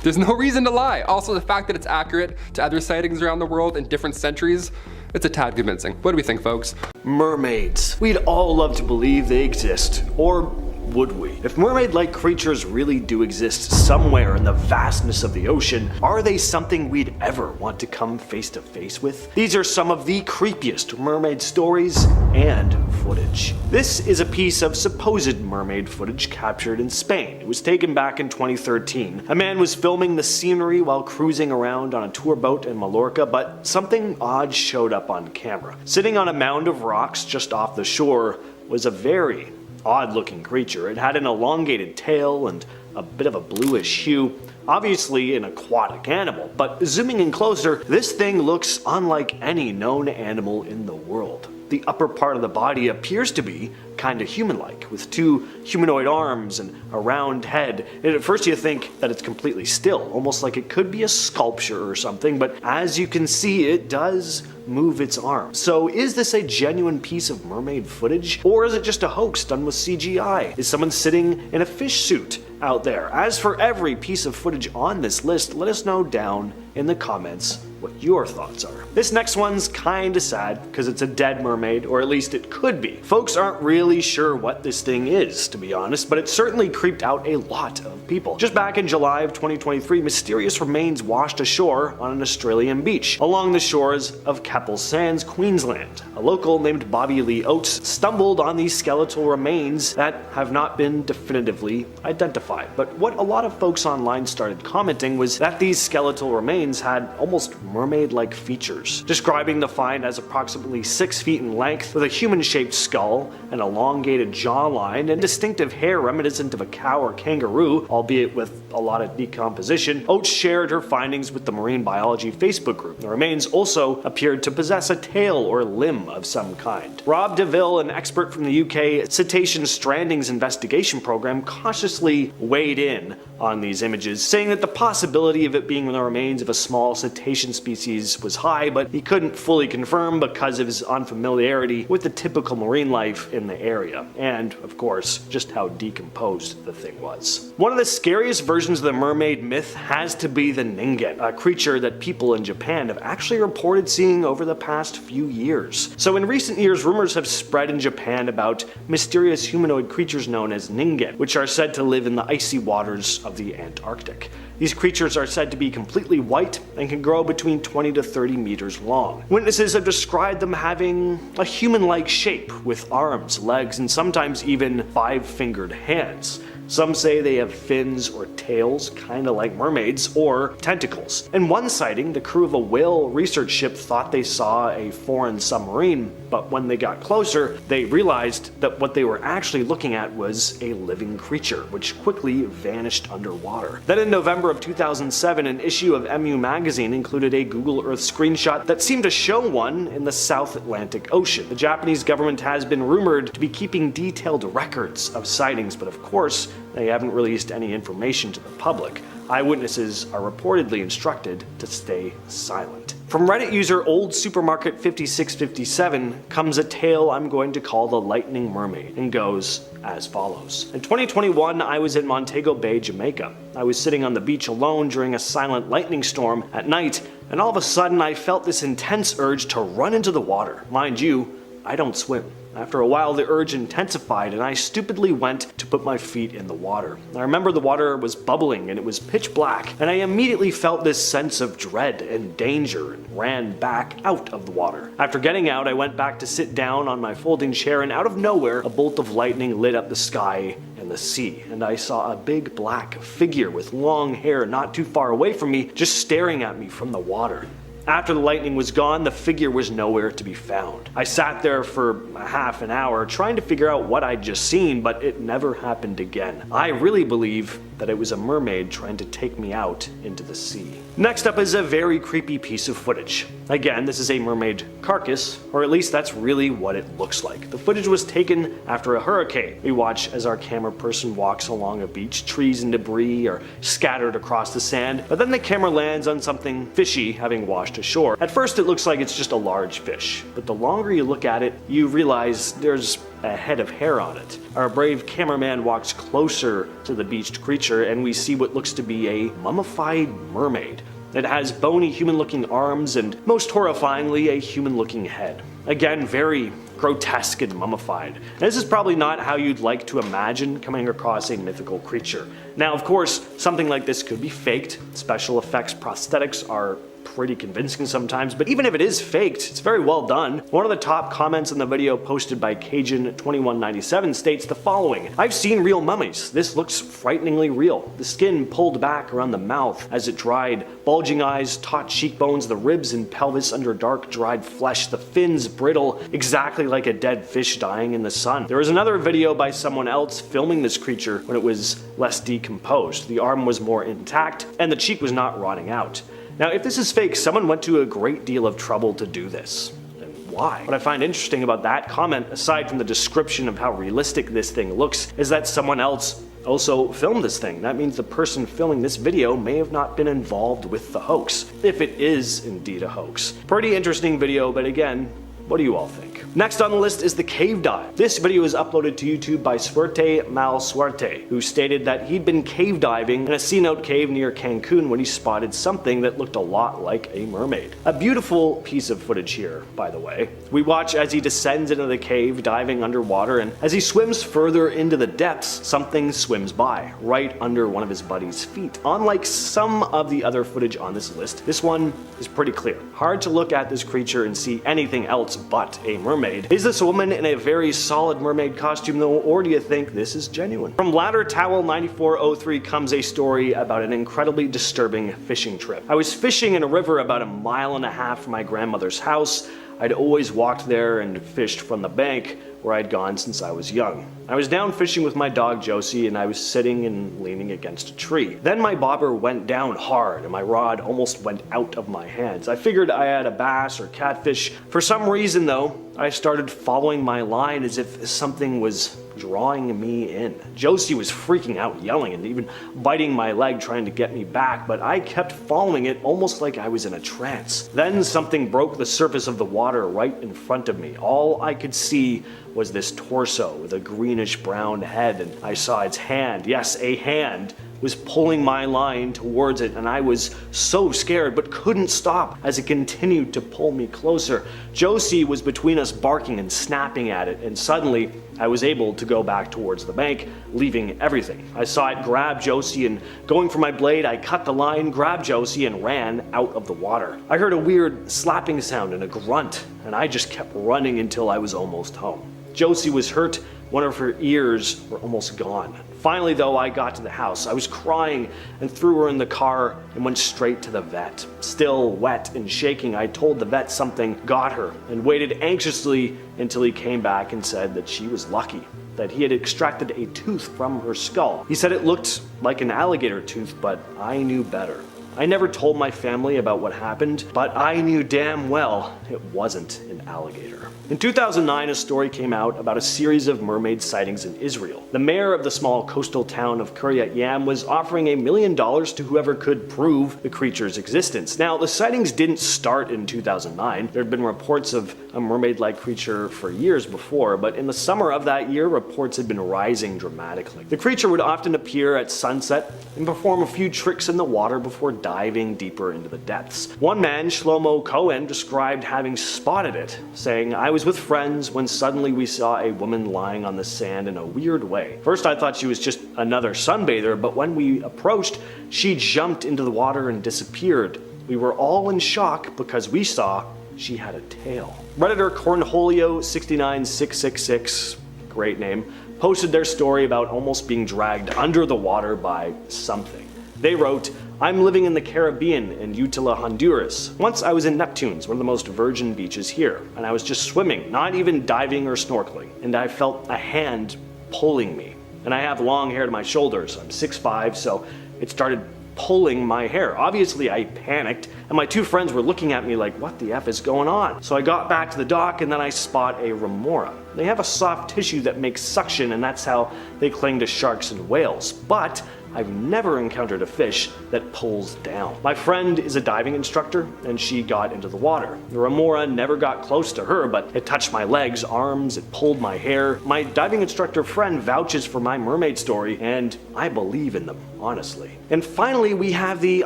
S5: There's no reason to lie. Also, the fact that it's accurate to other sightings around the world in different centuries, it's a tad convincing. What do we think, folks?
S1: Mermaids. We'd all love to believe they exist, or would we? If mermaid-like creatures really do exist somewhere in the vastness of the ocean, are they something we'd ever want to come face to face with? These are some of the creepiest mermaid stories and footage. This is a piece of supposed mermaid footage captured in Spain. It was taken back in 2013. A man was filming the scenery while cruising around on a tour boat in Mallorca, but something odd showed up on camera. Sitting on a mound of rocks just off the shore was a very odd-looking creature. It had an elongated tail and a bit of a bluish hue, obviously an aquatic animal, but zooming in closer, this thing looks unlike any known animal in the world. The upper part of the body appears to be kinda human-like, with 2 humanoid arms and a round head. And at first you think that it's completely still, almost like it could be a sculpture or something, but as you can see, it does move its arms. So is this a genuine piece of mermaid footage? Or is it just a hoax done with CGI? Is someone sitting in a fish suit out there? As for every piece of footage on this list, let us know down in the comments what your thoughts are. This next one's kinda sad, because it's a dead mermaid, or at least it could be. Folks aren't really sure what this thing is, to be honest, but it certainly creeped out a lot of people. Just back in July of 2023, mysterious remains washed ashore on an Australian beach, along the shores of Keppel Sands, Queensland. A local named Bobby Lee Oates stumbled on these skeletal remains that have not been definitively identified. But what a lot of folks online started commenting was that these skeletal remains remains had almost mermaid-like features, describing the find as approximately 6 feet in length with a human-shaped skull, an elongated jawline, and distinctive hair reminiscent of a cow or kangaroo, albeit with a lot of decomposition. Oates shared her findings with the Marine Biology Facebook group. The remains also appeared to possess a tail or limb of some kind. Rob DeVille, an expert from the UK Cetacean Strandings Investigation Program, cautiously weighed in on these images, saying that the possibility of it being the remains of a small cetacean species was high, but he couldn't fully confirm because of his unfamiliarity with the typical marine life in the area, and, of course, just how decomposed the thing was. One of the scariest versions of the mermaid myth has to be the ningen, a creature that people in Japan have actually reported seeing over the past few years. So in recent years, rumors have spread in Japan about mysterious humanoid creatures known as ningen, which are said to live in the icy waters of the Antarctic. These creatures are said to be completely white and can grow between 20 to 30 meters long. Witnesses have described them having a human-like shape with arms, legs, and sometimes even 5-fingered hands. Some say they have fins or tails, kinda like mermaids, or tentacles. In one sighting, the crew of a whale research ship thought they saw a foreign submarine, but when they got closer, they realized that what they were actually looking at was a living creature, which quickly vanished underwater. Then in November of 2007, an issue of MU magazine included a Google Earth screenshot that seemed to show one in the South Atlantic Ocean. The Japanese government has been rumored to be keeping detailed records of sightings, but of course, they haven't released any information to the public. Eyewitnesses are reportedly instructed to stay silent. From Reddit user OldSupermarket5657 comes a tale I'm going to call the Lightning Mermaid, and goes as follows. In 2021, I was in Montego Bay, Jamaica. I was sitting on the beach alone during a silent lightning storm at night, and all of a sudden I felt this intense urge to run into the water. Mind you, I don't swim. After a while, the urge intensified and I stupidly went to put my feet in the water. I remember the water was bubbling and it was pitch black, and I immediately felt this sense of dread and danger and ran back out of the water. After getting out, I went back to sit down on my folding chair, and out of nowhere, a bolt of lightning lit up the sky and the sea, and I saw a big black figure with long hair not too far away from me, just staring at me from the water. After the lightning was gone, the figure was nowhere to be found. I sat there for a half an hour trying to figure out what I'd just seen, but it never happened again. I really believe that it was a mermaid trying to take me out into the sea. Next up is a very creepy piece of footage. Again, this is a mermaid carcass, or at least that's really what it looks like. The footage was taken after a hurricane. We watch as our camera person walks along a beach. Trees and debris are scattered across the sand, but then the camera lands on something fishy having washed ashore. At first it looks like it's just a large fish, but the longer you look at it, you realize there's a head of hair on it. Our brave cameraman walks closer to the beached creature, and we see what looks to be a mummified mermaid. It has bony human-looking arms and, most horrifyingly, a human-looking head. Again, very grotesque and mummified. And this is probably not how you'd like to imagine coming across a mythical creature. Now, of course, something like this could be faked. Special effects prosthetics are pretty convincing sometimes, but even if it is faked, it's very well done. One of the top comments in the video posted by Cajun2197 states the following: "I've seen real mummies. This looks frighteningly real. The skin pulled back around the mouth as it dried, bulging eyes, taut cheekbones, the ribs and pelvis under dark dried flesh, the fins brittle, exactly like a dead fish dying in the sun." There was another video by someone else filming this creature when it was less decomposed. The arm was more intact and the cheek was not rotting out. Now, if this is fake, someone went to a great deal of trouble to do this. And why? What I find interesting about that comment, aside from the description of how realistic this thing looks, is that someone else also filmed this thing. That means the person filming this video may have not been involved with the hoax, if it is indeed a hoax. Pretty interesting video, but again, what do you all think? Next on the list is the cave dive. This video was uploaded to YouTube by Suerte Mal Suerte, who stated that he'd been cave diving in a cenote cave near Cancun when he spotted something that looked a lot like a mermaid. A beautiful piece of footage here, by the way. We watch as he descends into the cave, diving underwater, and as he swims further into the depths, something swims by, right under one of his buddy's feet. Unlike some of the other footage on this list, this one is pretty clear. Hard to look at this creature and see anything else but a mermaid. mermaid. Is this a woman in a very solid mermaid costume though, or do you think this is genuine? From Ladder Towel 9403 comes a story about an incredibly disturbing fishing trip. I was fishing in a river about 1.5 miles from my grandmother's house. I'd always walked there and fished from the bank where I'd gone since I was young. I was down fishing with my dog Josie and I was sitting and leaning against a tree. Then my bobber went down hard and my rod almost went out of my hands. I figured I had a bass or catfish. For some reason though, I started following my line as if something was drawing me in. Josie was freaking out, yelling and even biting my leg trying to get me back, but I kept following it almost like I was in a trance. Then something broke the surface of the water right in front of me. All I could see was this torso with a greenish brown head, and I saw its hand, yes, a hand, was pulling my line towards it, and I was so scared but couldn't stop as it continued to pull me closer. Josie was between us, barking and snapping at it, and suddenly I was able to go back towards the bank, leaving everything. I saw it grab Josie, and going for my blade, I cut the line, grabbed Josie, and ran out of the water. I heard a weird slapping sound and a grunt, and I just kept running until I was almost home. Josie was hurt. One of her ears were almost gone. Finally though, I got to the house. I was crying and threw her in the car and went straight to the vet. Still wet and shaking, I told the vet something got her and waited anxiously until he came back and said that she was lucky, that he had extracted a tooth from her skull. He said it looked like an alligator tooth, but I knew better. I never told my family about what happened, but I knew damn well it wasn't an alligator. In 2009, a story came out about a series of mermaid sightings in Israel. The mayor of the small coastal town of Kuryat Yam was offering $1 million to whoever could prove the creature's existence. Now, the sightings didn't start in 2009. There had been reports of a mermaid-like creature for years before, but in the summer of that year, reports had been rising dramatically. The creature would often appear at sunset and perform a few tricks in the water before diving deeper into the depths. One man, Shlomo Cohen, described having spotted it, saying, "I was with friends when suddenly we saw a woman lying on the sand in a weird way. First I thought she was just another sunbather, but when we approached, she jumped into the water and disappeared. We were all in shock because we saw she had a tail." Redditor Cornholio69666, great name, posted their story about almost being dragged under the water by something. They wrote, "I'm living in the Caribbean in Utila, Honduras. Once I was in Neptune's, one of the most virgin beaches here, and I was just swimming, not even diving or snorkeling, and I felt a hand pulling me. And I have long hair to my shoulders. I'm 6'5", so it started pulling my hair. Obviously I panicked, and my two friends were looking at me like, what the F is going on? So I got back to the dock, and then I spot a remora. They have a soft tissue that makes suction, and that's how they cling to sharks and whales. But I've never encountered a fish that pulls down. My friend is a diving instructor, and she got into the water. The remora never got close to her, but it touched my legs, arms, it pulled my hair. My diving instructor friend vouches for my mermaid story, and I believe in them, honestly. And finally, we have the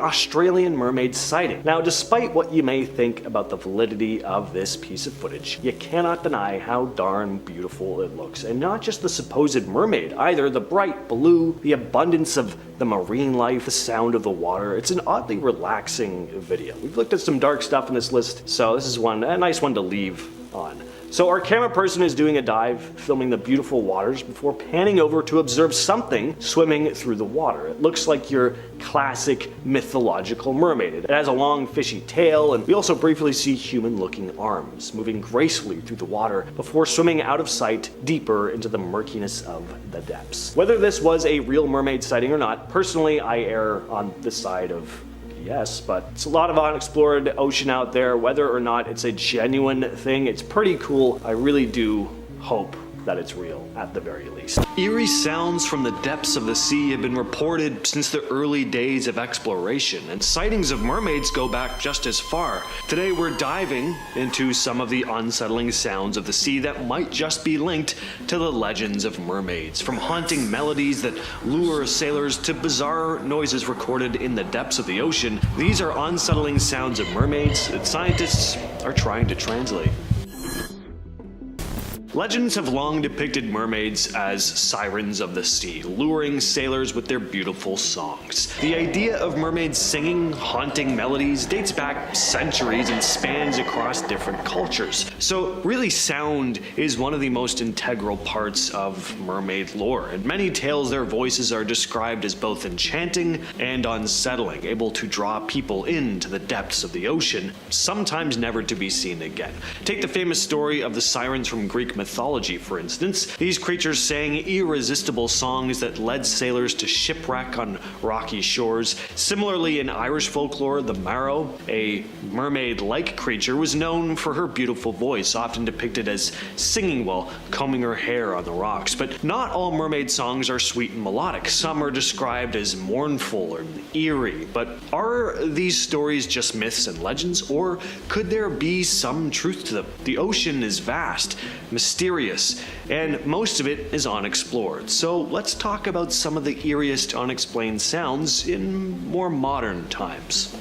S1: Australian mermaid sighting. Now, despite what you may think about the validity of this piece of footage, you cannot deny how darn beautiful it looks. And not just the supposed mermaid either, the bright blue, the abundance of the marine life, the sound of the water. It's an oddly relaxing video. We've looked at some dark stuff in this list, so this is a nice one to leave on. So our camera person is doing a dive, filming the beautiful waters before panning over to observe something swimming through the water. It looks like your classic mythological mermaid. It has a long fishy tail, and we also briefly see human-looking arms moving gracefully through the water before swimming out of sight deeper into the murkiness of the depths. Whether this was a real mermaid sighting or not, personally I err on the side of yes, but it's a lot of unexplored ocean out there. Whether or not it's a genuine thing, it's pretty cool. I really do hope that it's real, at the very least. Eerie sounds from the depths of the sea have been reported since the early days of exploration, and sightings of mermaids go back just as far. Today we're diving into some of the unsettling sounds of the sea that might just be linked to the legends of mermaids. From haunting melodies that lure sailors to bizarre noises recorded in the depths of the ocean, these are unsettling sounds of mermaids that scientists are trying to translate. Legends have long depicted mermaids as sirens of the sea, luring sailors with their beautiful songs. The idea of mermaids singing haunting melodies dates back centuries and spans across different cultures. So really, sound is one of the most integral parts of mermaid lore. In many tales, their voices are described as both enchanting and unsettling, able to draw people into the depths of the ocean, sometimes never to be seen again. Take the famous story of the sirens from Greek mythology, for instance. These creatures sang irresistible songs that led sailors to shipwreck on rocky shores. Similarly, in Irish folklore, the Marrow, a mermaid-like creature, was known for her beautiful voice, often depicted as singing while combing her hair on the rocks. But not all mermaid songs are sweet and melodic. Some are described as mournful or eerie. But are these stories just myths and legends, or could there be some truth to them? The ocean is vast, mysterious, and most of it is unexplored. So let's talk about some of the eeriest unexplained sounds in more modern times.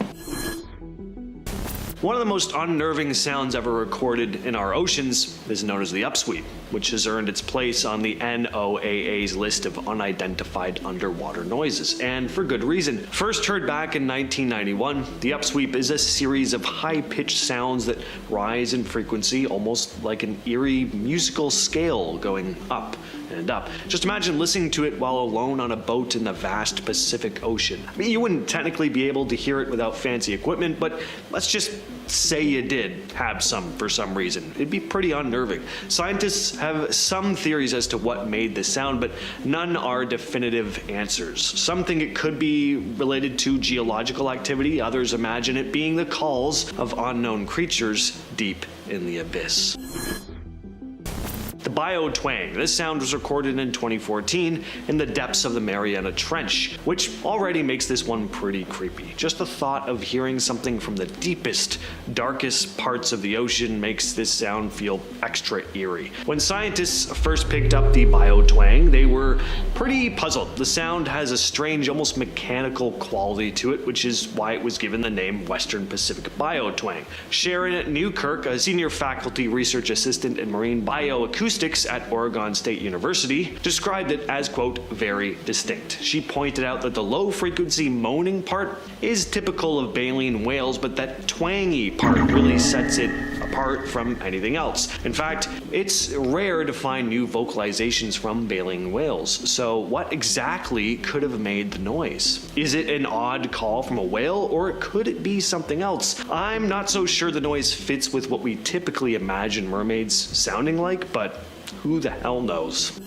S1: One of the most unnerving sounds ever recorded in our oceans is known as the upsweep, which has earned its place on the NOAA's list of unidentified underwater noises, and for good reason. First heard back in 1991, the upsweep is a series of high-pitched sounds that rise in frequency almost like an eerie musical scale going up and up. Just imagine listening to it while alone on a boat in the vast Pacific Ocean. I mean, you wouldn't technically be able to hear it without fancy equipment, but let's just say you did have some for some reason. It'd be pretty unnerving. Scientists have some theories as to what made this sound, but none are definitive answers. Some think it could be related to geological activity. Others imagine it being the calls of unknown creatures deep in the abyss. The bio-twang. This sound was recorded in 2014 in the depths of the Mariana Trench, which already makes this one pretty creepy. Just the thought of hearing something from the deepest, darkest parts of the ocean makes this sound feel extra eerie. When scientists first picked up the bio-twang, they were pretty puzzled. The sound has a strange, almost mechanical quality to it, which is why it was given the name Western Pacific bio-twang. Sharon Newkirk, a senior faculty research assistant in marine bioacoustics at Oregon State University, described it as, quote, very distinct. She pointed out that the low-frequency moaning part is typical of baleen whales, but that twangy part really sets it apart from anything else. In fact, it's rare to find new vocalizations from baleen whales. So what exactly could have made the noise? Is it an odd call from a whale, or could it be something else? I'm not so sure the noise fits with what we typically imagine mermaids sounding like, but who the hell knows?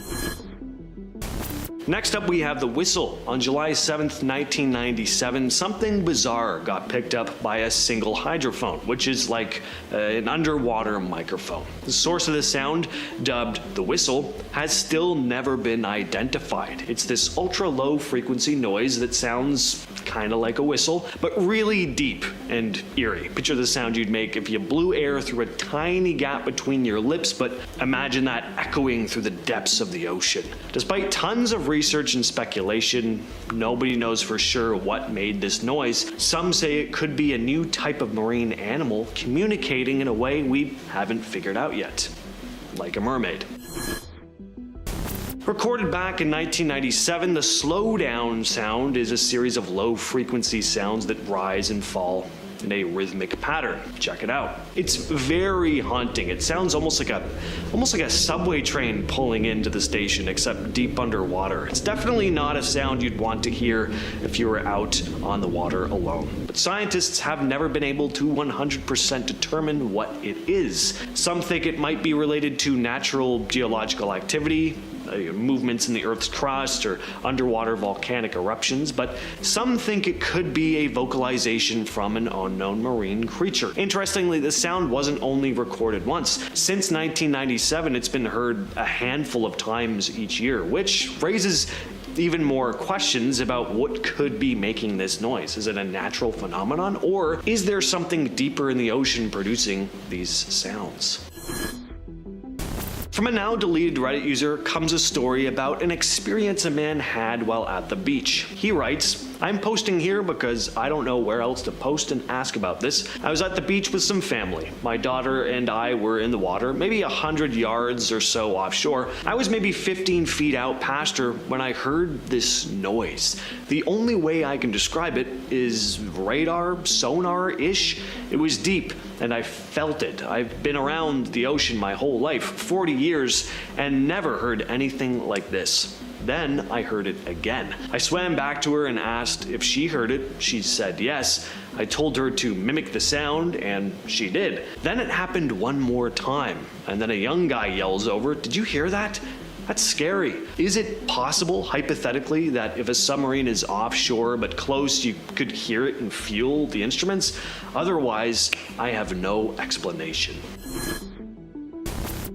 S1: Next up, we have the whistle. On July 7th, 1997, something bizarre got picked up by a single hydrophone, which is like an underwater microphone. The source of the sound, dubbed the whistle, has still never been identified. It's this ultra-low frequency noise that sounds kind of like a whistle, but really deep and eerie. Picture the sound you'd make if you blew air through a tiny gap between your lips, but imagine that echoing through the depths of the ocean. Despite tons of research and speculation, nobody knows for sure what made this noise. Some say it could be a new type of marine animal communicating in a way we haven't figured out yet, like a mermaid. Recorded back in 1997, the slowdown sound is a series of low-frequency sounds that rise and fall in a rhythmic pattern. Check it out. It's very haunting. It sounds almost like a subway train pulling into the station, except deep underwater. It's definitely not a sound you'd want to hear if you were out on the water alone. But scientists have never been able to 100% determine what it is. Some think it might be related to natural geological activity, movements in the Earth's crust, or underwater volcanic eruptions, but some think it could be a vocalization from an unknown marine creature. Interestingly, the sound wasn't only recorded once. Since 1997, it's been heard a handful of times each year, which raises even more questions about what could be making this noise. Is it a natural phenomenon, or is there something deeper in the ocean producing these sounds? From a now deleted Reddit user comes a story about an experience a man had while at the beach. He writes, "I'm posting here because I don't know where else to post and ask about this. I was at the beach with some family. My daughter and I were in the water, maybe 100 yards or so offshore. I was maybe 15 feet out past her when I heard this noise. The only way I can describe it is radar, sonar-ish. It was deep, and I felt it. I've been around the ocean my whole life, 40 years, and never heard anything like this. Then I heard it again. I swam back to her and asked if she heard it. She said yes. I told her to mimic the sound, and she did. Then it happened one more time, and then a young guy yells over, 'Did you hear that?' That's scary. Is it possible, hypothetically, that if a submarine is offshore but close, you could hear it and feel the instruments? Otherwise, I have no explanation."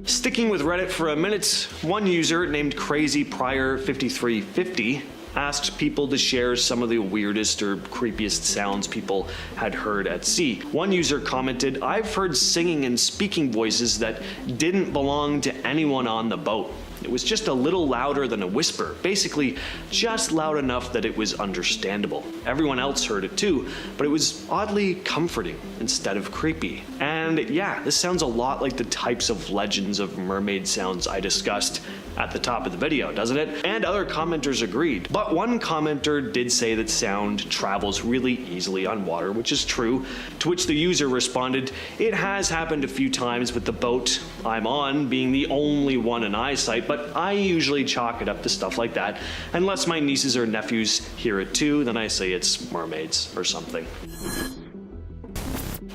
S1: Sticking with Reddit for a minute, one user named CrazyPrior5350 asked people to share some of the weirdest or creepiest sounds people had heard at sea. One user commented, "I've heard singing and speaking voices that didn't belong to anyone on the boat. It was just a little louder than a whisper, basically just loud enough that it was understandable. Everyone else heard it too, but it was oddly comforting instead of creepy." And yeah, this sounds a lot like the types of legends of mermaid sounds I discussed at the top of the video, doesn't it? And other commenters agreed. But one commenter did say that sound travels really easily on water, which is true, to which the user responded, "It has happened a few times with the boat I'm on being the only one in eyesight, but I usually chalk it up to stuff like that. Unless my nieces or nephews hear it too, then I say it's mermaids or something."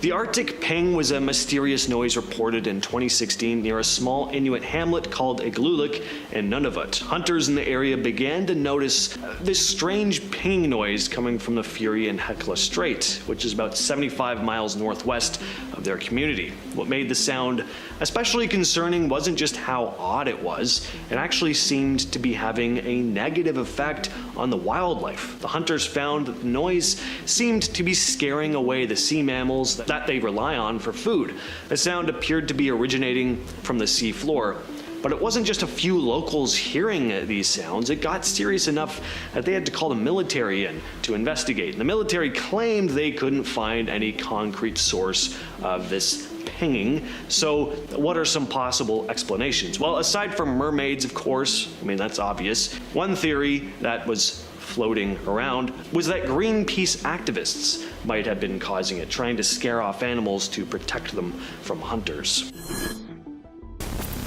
S1: The Arctic ping was a mysterious noise reported in 2016 near a small Inuit hamlet called Igloolik in Nunavut. Hunters in the area began to notice this strange pinging noise coming from the Fury and Hecla Strait, which is about 75 miles northwest of their community. What made the sound especially concerning wasn't just how odd it was, it actually seemed to be having a negative effect on the wildlife. The hunters found that the noise seemed to be scaring away the sea mammals that they rely on for food. The sound appeared to be originating from the sea floor. But it wasn't just a few locals hearing these sounds. It got serious enough that they had to call the military in to investigate. And the military claimed they couldn't find any concrete source of this pinging. So what are some possible explanations? Well, aside from mermaids, of course, I mean, that's obvious. One theory that was floating around was that Greenpeace activists might have been causing it, trying to scare off animals to protect them from hunters.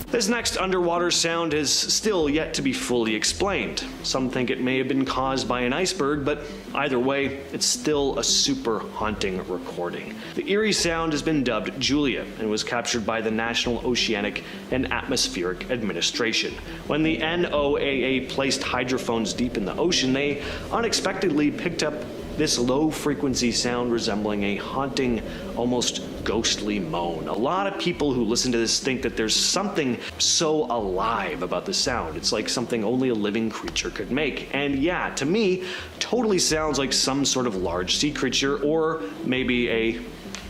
S1: This next underwater sound is still yet to be fully explained. Some think it may have been caused by an iceberg, but either way, it's still a super haunting recording. The Eerie sound has been dubbed Julia and was captured by the National Oceanic and Atmospheric Administration. When the NOAA placed hydrophones deep in the ocean, they unexpectedly picked up this low-frequency sound resembling a haunting, almost ghostly moan. A lot of people who listen to this think that there's something so alive about the sound. It's like something only a living creature could make. And yeah, to me, totally sounds like some sort of large sea creature or maybe a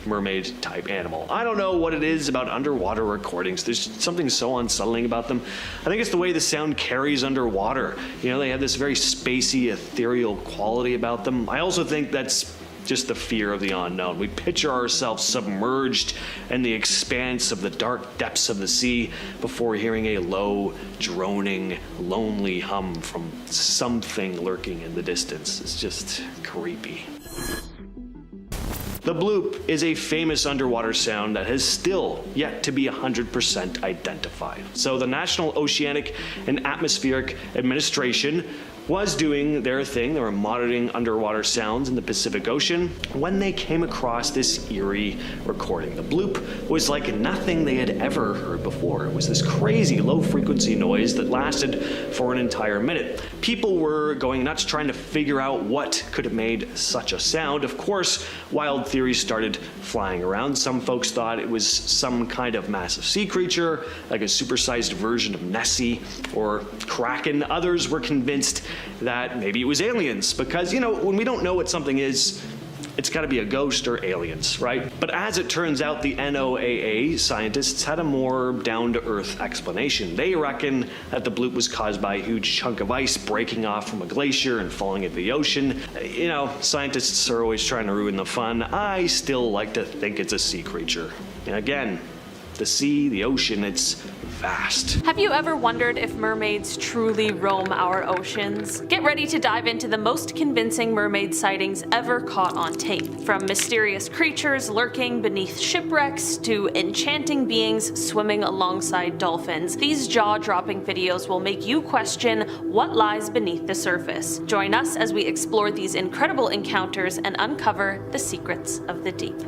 S1: mermaid type animal. I don't know what it is about underwater recordings. There's something so unsettling about them. I think it's the way the sound carries underwater. You know, they have this very spacey, ethereal quality about them. I also think that's just the fear of the unknown. We picture ourselves submerged in the expanse of the dark depths of the sea before hearing a low, droning, lonely hum from something lurking in the distance. It's just creepy. The bloop is a famous underwater sound that has still yet to be 100% identified. So the National Oceanic and Atmospheric Administration was doing their thing. They were monitoring underwater sounds in the Pacific Ocean when they came across this eerie recording. The bloop was like nothing they had ever heard before. It was this crazy low frequency noise that lasted for an entire minute. People were going nuts trying to figure out what could have made such a sound. Of course, wild theories started flying around. Some folks thought it was some kind of massive sea creature, like a supersized version of Nessie or Kraken. Others were convinced that maybe it was aliens, because, you know, when we don't know what something is, it's gotta be a ghost or aliens, right? But as it turns out, the NOAA scientists had a more down-to-earth explanation. They reckon that the bloop was caused by a huge chunk of ice breaking off from a glacier and falling into the ocean. You know, scientists are always trying to ruin the fun. I still like to think it's a sea creature. And again, the sea, the ocean, it's vast.
S4: Have you ever wondered if mermaids truly roam our oceans? Get ready to dive into the most convincing mermaid sightings ever caught on tape. From mysterious creatures lurking beneath shipwrecks to enchanting beings swimming alongside dolphins, these jaw-dropping videos will make you question what lies beneath the surface. Join us as we explore these incredible encounters and uncover the secrets of the deep.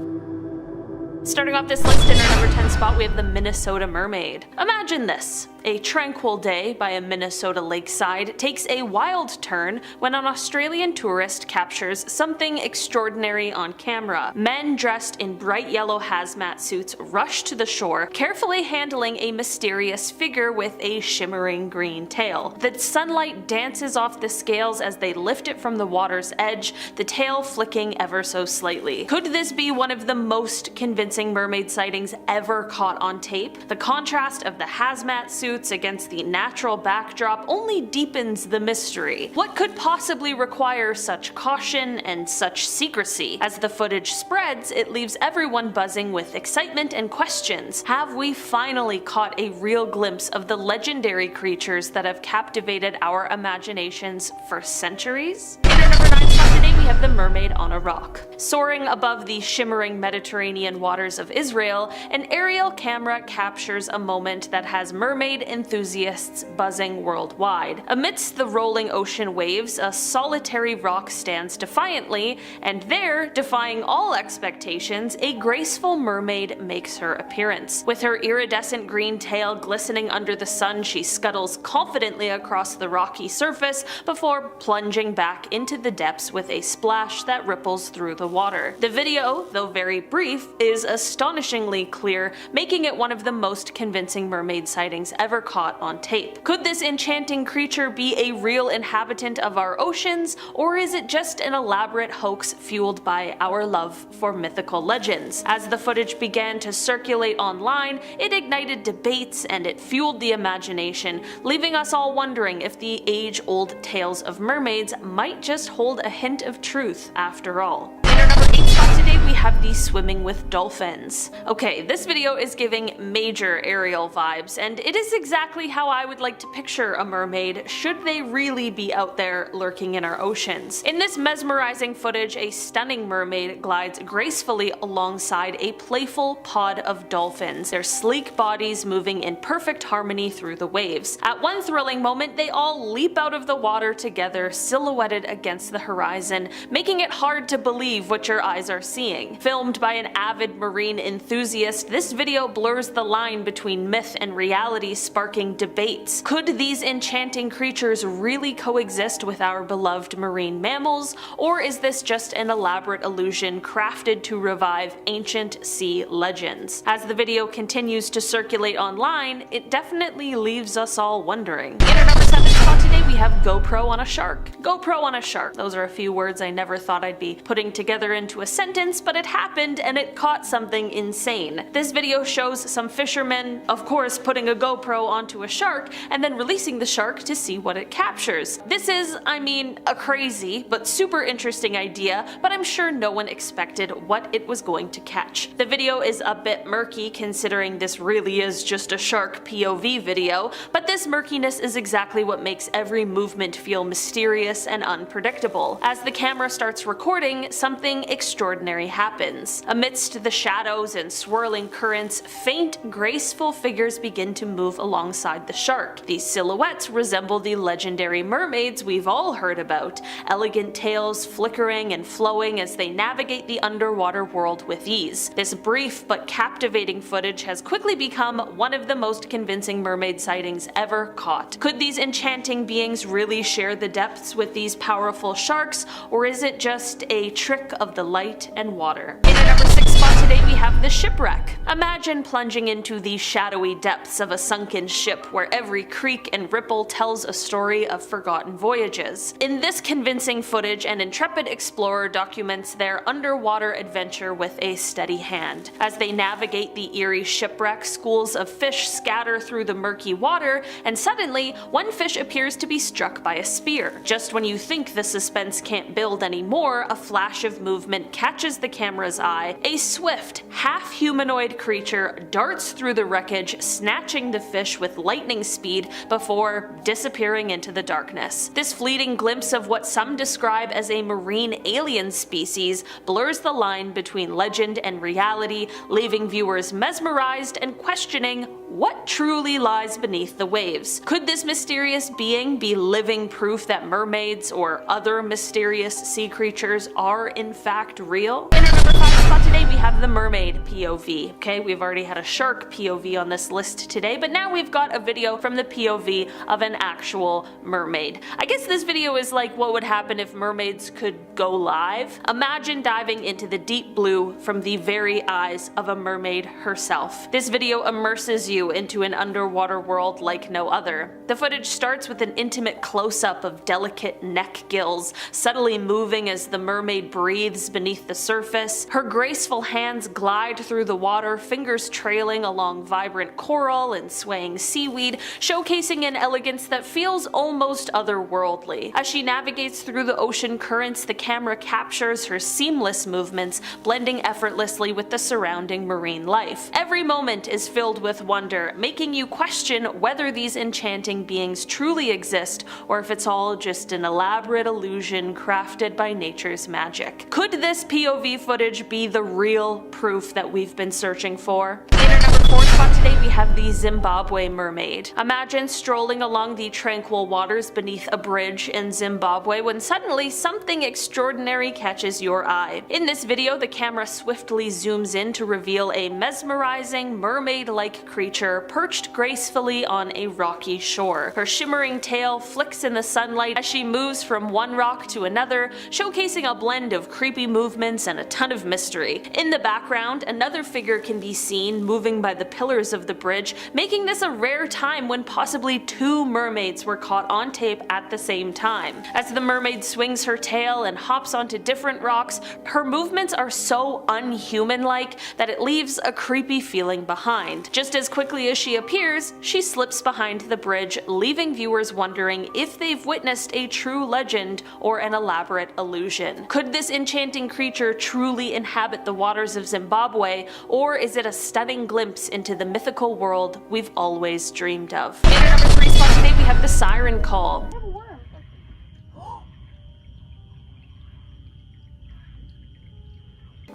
S4: Starting off this list in our number 10 spot, we have the Minnesota mermaid. Imagine this. A tranquil day by a Minnesota lakeside takes a wild turn when an Australian tourist captures something extraordinary on camera. Men dressed in bright yellow hazmat suits rush to the shore, carefully handling a mysterious figure with a shimmering green tail. The sunlight dances off the scales as they lift it from the water's edge, the tail flicking ever so slightly. Could this be one of the most convincing mermaid sightings ever caught on tape? The contrast of the hazmat suits against the natural backdrop only deepens the mystery. What could possibly require such caution and such secrecy? As the footage spreads, it leaves everyone buzzing with excitement and questions. Have we finally caught a real glimpse of the legendary creatures that have captivated our imaginations for centuries? In our number 9 spot today, we have the mermaid on a rock. Soaring above the shimmering Mediterranean waters of Israel, an aerial camera captures a moment that has mermaid enthusiasts buzzing worldwide. Amidst the rolling ocean waves, a solitary rock stands defiantly, and there, defying all expectations, a graceful mermaid makes her appearance. With her iridescent green tail glistening under the sun, she scuttles confidently across the rocky surface before plunging back into the depths with a splash that ripples through the water. The video, though very brief, is astonishingly clear, making it one of the most convincing mermaid sightings ever caught on tape. Could this enchanting creature be a real inhabitant of our oceans, or is it just an elaborate hoax fueled by our love for mythical legends? As the footage began to circulate online, it ignited debates and it fueled the imagination, leaving us all wondering if the age-old tales of mermaids might just hold a hint of truth after all. In our number 8 spot today, we have the swimming with dolphins. Okay, this video is giving major Ariel vibes, and it is exactly how I would like to picture a mermaid should they really be out there lurking in our oceans. In this mesmerizing footage, a stunning mermaid glides gracefully alongside a playful pod of dolphins, their sleek bodies moving in perfect harmony through the waves. At one thrilling moment, they all leap out of the water together, silhouetted against the horizon, making it hard to believe what your eyes are seeing. Filmed by an avid marine enthusiast, this video blurs the line between myth and reality, sparking debates. Could these enchanting creatures really coexist with our beloved marine mammals, or is this just an elaborate illusion crafted to revive ancient sea legends? As the video continues to circulate online, it definitely leaves us all wondering. In our number 7 spot today, we have GoPro on a shark. GoPro on a shark. Those are a few words I never thought I'd be putting together into a sentence, but it happened and it caught something insane. This video shows some fishermen, of course, putting a GoPro onto a shark and then releasing the shark to see what it captures. This is, I mean, a crazy but super interesting idea, but I'm sure no one expected what it was going to catch. The video is a bit murky considering this really is just a shark POV video, but this murkiness is exactly what makes every movement feel mysterious and unpredictable. As the camera starts recording, something extraordinary happens. Amidst the shadows and swirling currents, faint, graceful figures begin to move alongside the shark. These silhouettes resemble the legendary mermaids we've all heard about, elegant tails flickering and flowing as they navigate the underwater world with ease. This brief but captivating footage has quickly become one of the most convincing mermaid sightings ever caught. Could these enchanting beings really share the depths with these powerful sharks, or is it just a trick of the light and water? In our number 6 spot today, we have the shipwreck. Imagine plunging into the shadowy depths of a sunken ship where every creak and ripple tells a story of forgotten voyages. In this convincing footage, an intrepid explorer documents their underwater adventure with a steady hand. As they navigate the Eerie shipwreck, schools of fish scatter through the murky water, and suddenly, one fish appears to be struck by a spear. Just when you think the suspense can't build anymore, a flash of movement catches the camera's eye. A swift, half-humanoid creature darts through the wreckage, snatching the fish with lightning speed before disappearing into the darkness. This fleeting glimpse of what some describe as a marine alien species blurs the line between legend and reality, leaving viewers mesmerized and questioning what truly lies beneath the waves. Could this mysterious being be living proof that mermaids or other mysterious sea creatures are in fact real? In our number 5 spot today, we have the mermaid POV. Okay, we've already had a shark POV on this list today, but now we've got a video from the POV of an actual mermaid. I guess this video is like what would happen if mermaids could go live. Imagine diving into the deep blue from the very eyes of a mermaid herself. This video immerses you into an underwater world like no other. The footage starts with an intimate close-up of delicate neck gills, subtly moving as the mermaid breathes beneath the surface. Her graceful hands glide through the water, fingers trailing along vibrant coral and swaying seaweed, showcasing an elegance that feels almost otherworldly. As she navigates through the ocean currents, the camera captures her seamless movements, blending effortlessly with the surrounding marine life. Every moment is filled with wonder, making you question whether these enchanting beings truly exist or if it's all just an elaborate illusion crafted by nature's magic. Could this POV footage be the real proof that we've been searching for? In our number 4 spot today, we have the Zimbabwe mermaid. Imagine strolling along the tranquil waters beneath a bridge in Zimbabwe when suddenly something extraordinary catches your eye. In this video, the camera swiftly zooms in to reveal a mesmerizing, mermaid-like creature perched gracefully on a rocky shore. Her shimmering tail flicks in the sunlight as she moves from one rock to another, showcasing a blend of creepy movements and a ton of mystery. In the background, another figure can be seen moving by the pillars of the bridge, making this a rare time when possibly 2 mermaids were caught on tape at the same time. As the mermaid swings her tail and hops onto different rocks, her movements are so unhuman-like that it leaves a creepy feeling behind. Just as quickly as she appears, she slips behind the bridge, leaving viewers wondering if they've witnessed a true legend or an elaborate illusion. Could this enchanting creature truly inhabit the waters of Zimbabwe, or is it a stunning glimpse into the mythical world we've always dreamed of? In our number 3 spot today, we have the siren call.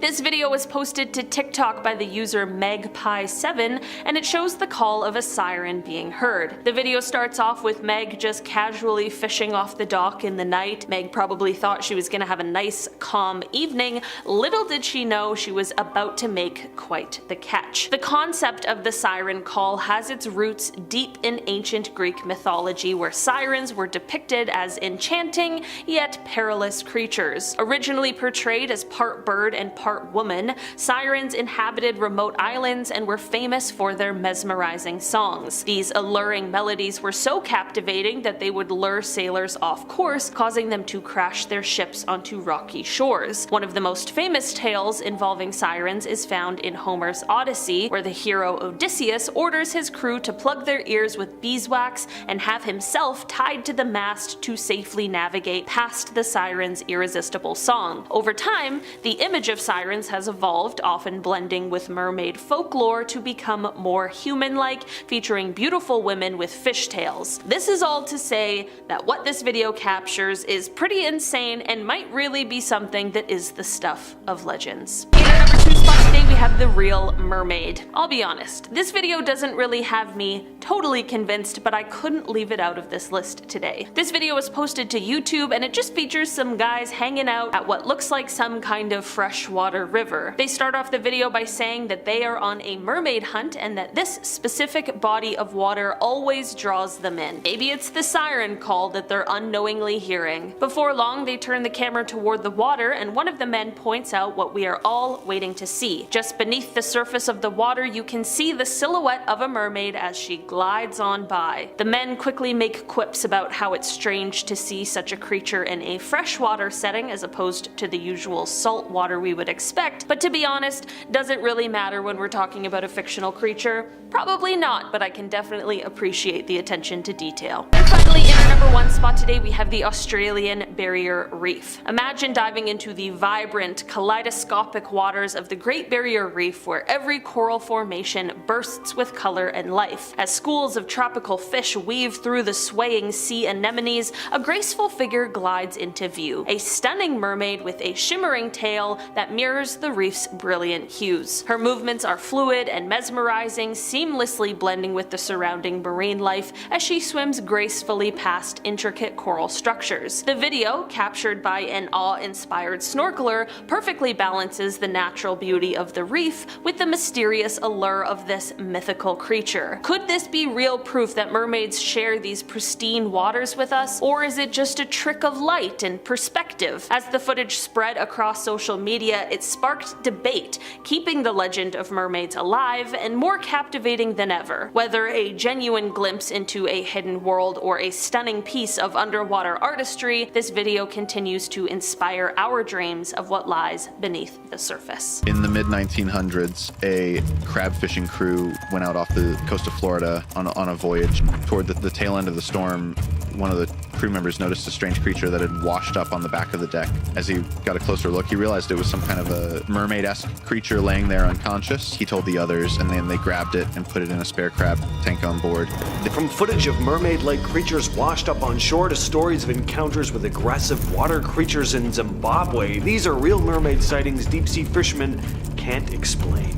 S4: This video was posted to TikTok by the user Megpie7, and it shows the call of a siren being heard. The video starts off with Meg just casually fishing off the dock in the night. Meg probably thought she was gonna have a nice, calm evening. Little did she know she was about to make quite the catch. The concept of the siren call has its roots deep in ancient Greek mythology, where sirens were depicted as enchanting yet perilous creatures. Originally portrayed as part bird and part woman, sirens inhabited remote islands and were famous for their mesmerizing songs. These alluring melodies were so captivating that they would lure sailors off course, causing them to crash their ships onto rocky shores. One of the most famous tales involving sirens is found in Homer's Odyssey, where the hero Odysseus orders his crew to plug their ears with beeswax and have himself tied to the mast to safely navigate past the siren's irresistible song. Over time, the image of sirens has evolved, often blending with mermaid folklore to become more human-like, featuring beautiful women with fishtails. This is all to say that what this video captures is pretty insane and might really be something that is the stuff of legends. In our number 2 spot today, we have the real mermaid. I'll be honest, this video doesn't really have me totally convinced, but I couldn't leave it out of this list today. This video was posted to YouTube and it just features some guys hanging out at what looks like some kind of freshwater river. They start off the video by saying that they are on a mermaid hunt and that this specific body of water always draws them in. Maybe it's the siren call that they're unknowingly hearing. Before long, they turn the camera toward the water and one of the men points out what we are all waiting to see. Just beneath the surface of the water, you can see the silhouette of a mermaid as she glides on by. The men quickly make quips about how it's strange to see such a creature in a freshwater setting as opposed to the usual salt water we would expect, but to be honest, does it really matter when we're talking about a fictional creature? Probably not, but I can definitely appreciate the attention to detail. And finally, in our number one spot today, we have the Australian Barrier Reef. Imagine diving into the vibrant, kaleidoscopic waters of the Great Barrier Reef, where every coral formation bursts with color and life. As schools of tropical fish weave through the swaying sea anemones, a graceful figure glides into view. A stunning mermaid with a shimmering tail that mirrors the reef's brilliant hues. Her movements are fluid and mesmerizing, seamlessly blending with the surrounding marine life as she swims gracefully past intricate coral structures. The video, captured by an awe-inspired snorkeler, perfectly balances the natural beauty of the reef with the mysterious allure of this mythical creature. Could this be real proof that mermaids share these pristine waters with us, or is it just a trick of light and perspective? As the footage spread across social media, it sparked debate, keeping the legend of mermaids alive and more captivating than ever. Whether a genuine glimpse into a hidden world or a stunning piece of underwater artistry, this video continues to inspire our dreams of what lies beneath the surface.
S6: In the mid-1900s, a crab fishing crew went out off the coast of Florida on a voyage. Toward the tail end of the storm, one of the crew members noticed a strange creature that had washed up on the back of the deck. As he got a closer look, he realized it was some kind of a mermaid-esque creature laying there unconscious. He told the others, and then they grabbed it and put it in a spare crab tank on board.
S1: From footage of mermaid-like creatures washed up on shore to stories of encounters with aggressive water creatures in Zimbabwe, these are real mermaid sightings deep-sea fishermen can't explain.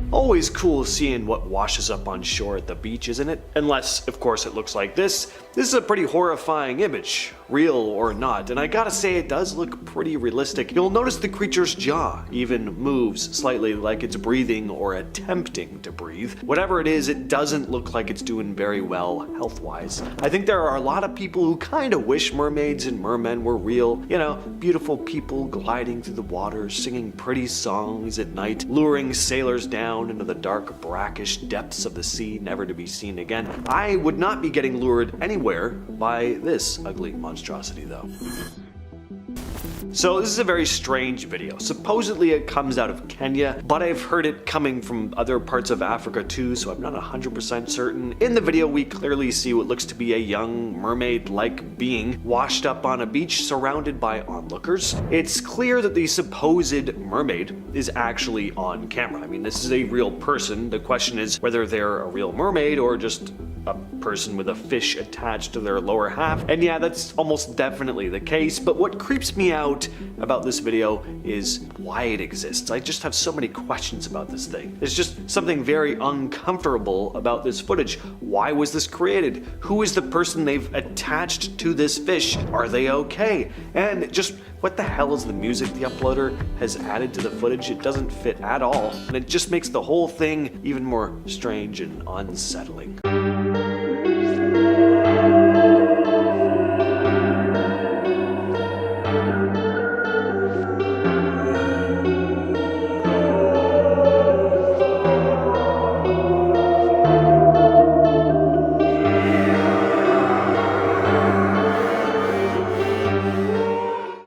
S1: Always cool seeing what washes up on shore at the beach, isn't it? Unless, of course, it looks like this. This is a pretty horrifying image, real or not, and I gotta say it does look pretty realistic. You'll notice the creature's jaw even moves slightly like it's breathing or attempting to breathe. Whatever it is, it doesn't look like it's doing very well health-wise. I think there are a lot of people who kinda wish mermaids and mermen were real. You know, beautiful people gliding through the water, singing pretty songs at night, luring sailors down into the dark, brackish depths of the sea, never to be seen again. I would not be getting lured anywhere by this ugly monstrosity, though. So this is a very strange video. Supposedly it comes out of Kenya, but I've heard it coming from other parts of Africa too, so I'm not 100% certain. In the video we clearly see what looks to be a young mermaid-like being washed up on a beach surrounded by onlookers. It's clear that the supposed mermaid is actually on camera. I mean, this is a real person. The question is whether they're a real mermaid or just a person with a fish attached to their lower half. And yeah, that's almost definitely the case, but what creeps me out about this video is why it exists. I just have so many questions about this thing. There's just something very uncomfortable about this footage. Why was this created? Who is the person they've attached to this fish? Are they okay? And just what the hell is the music the uploader has added to the footage? It doesn't fit at all, and it just makes the whole thing even more strange and unsettling.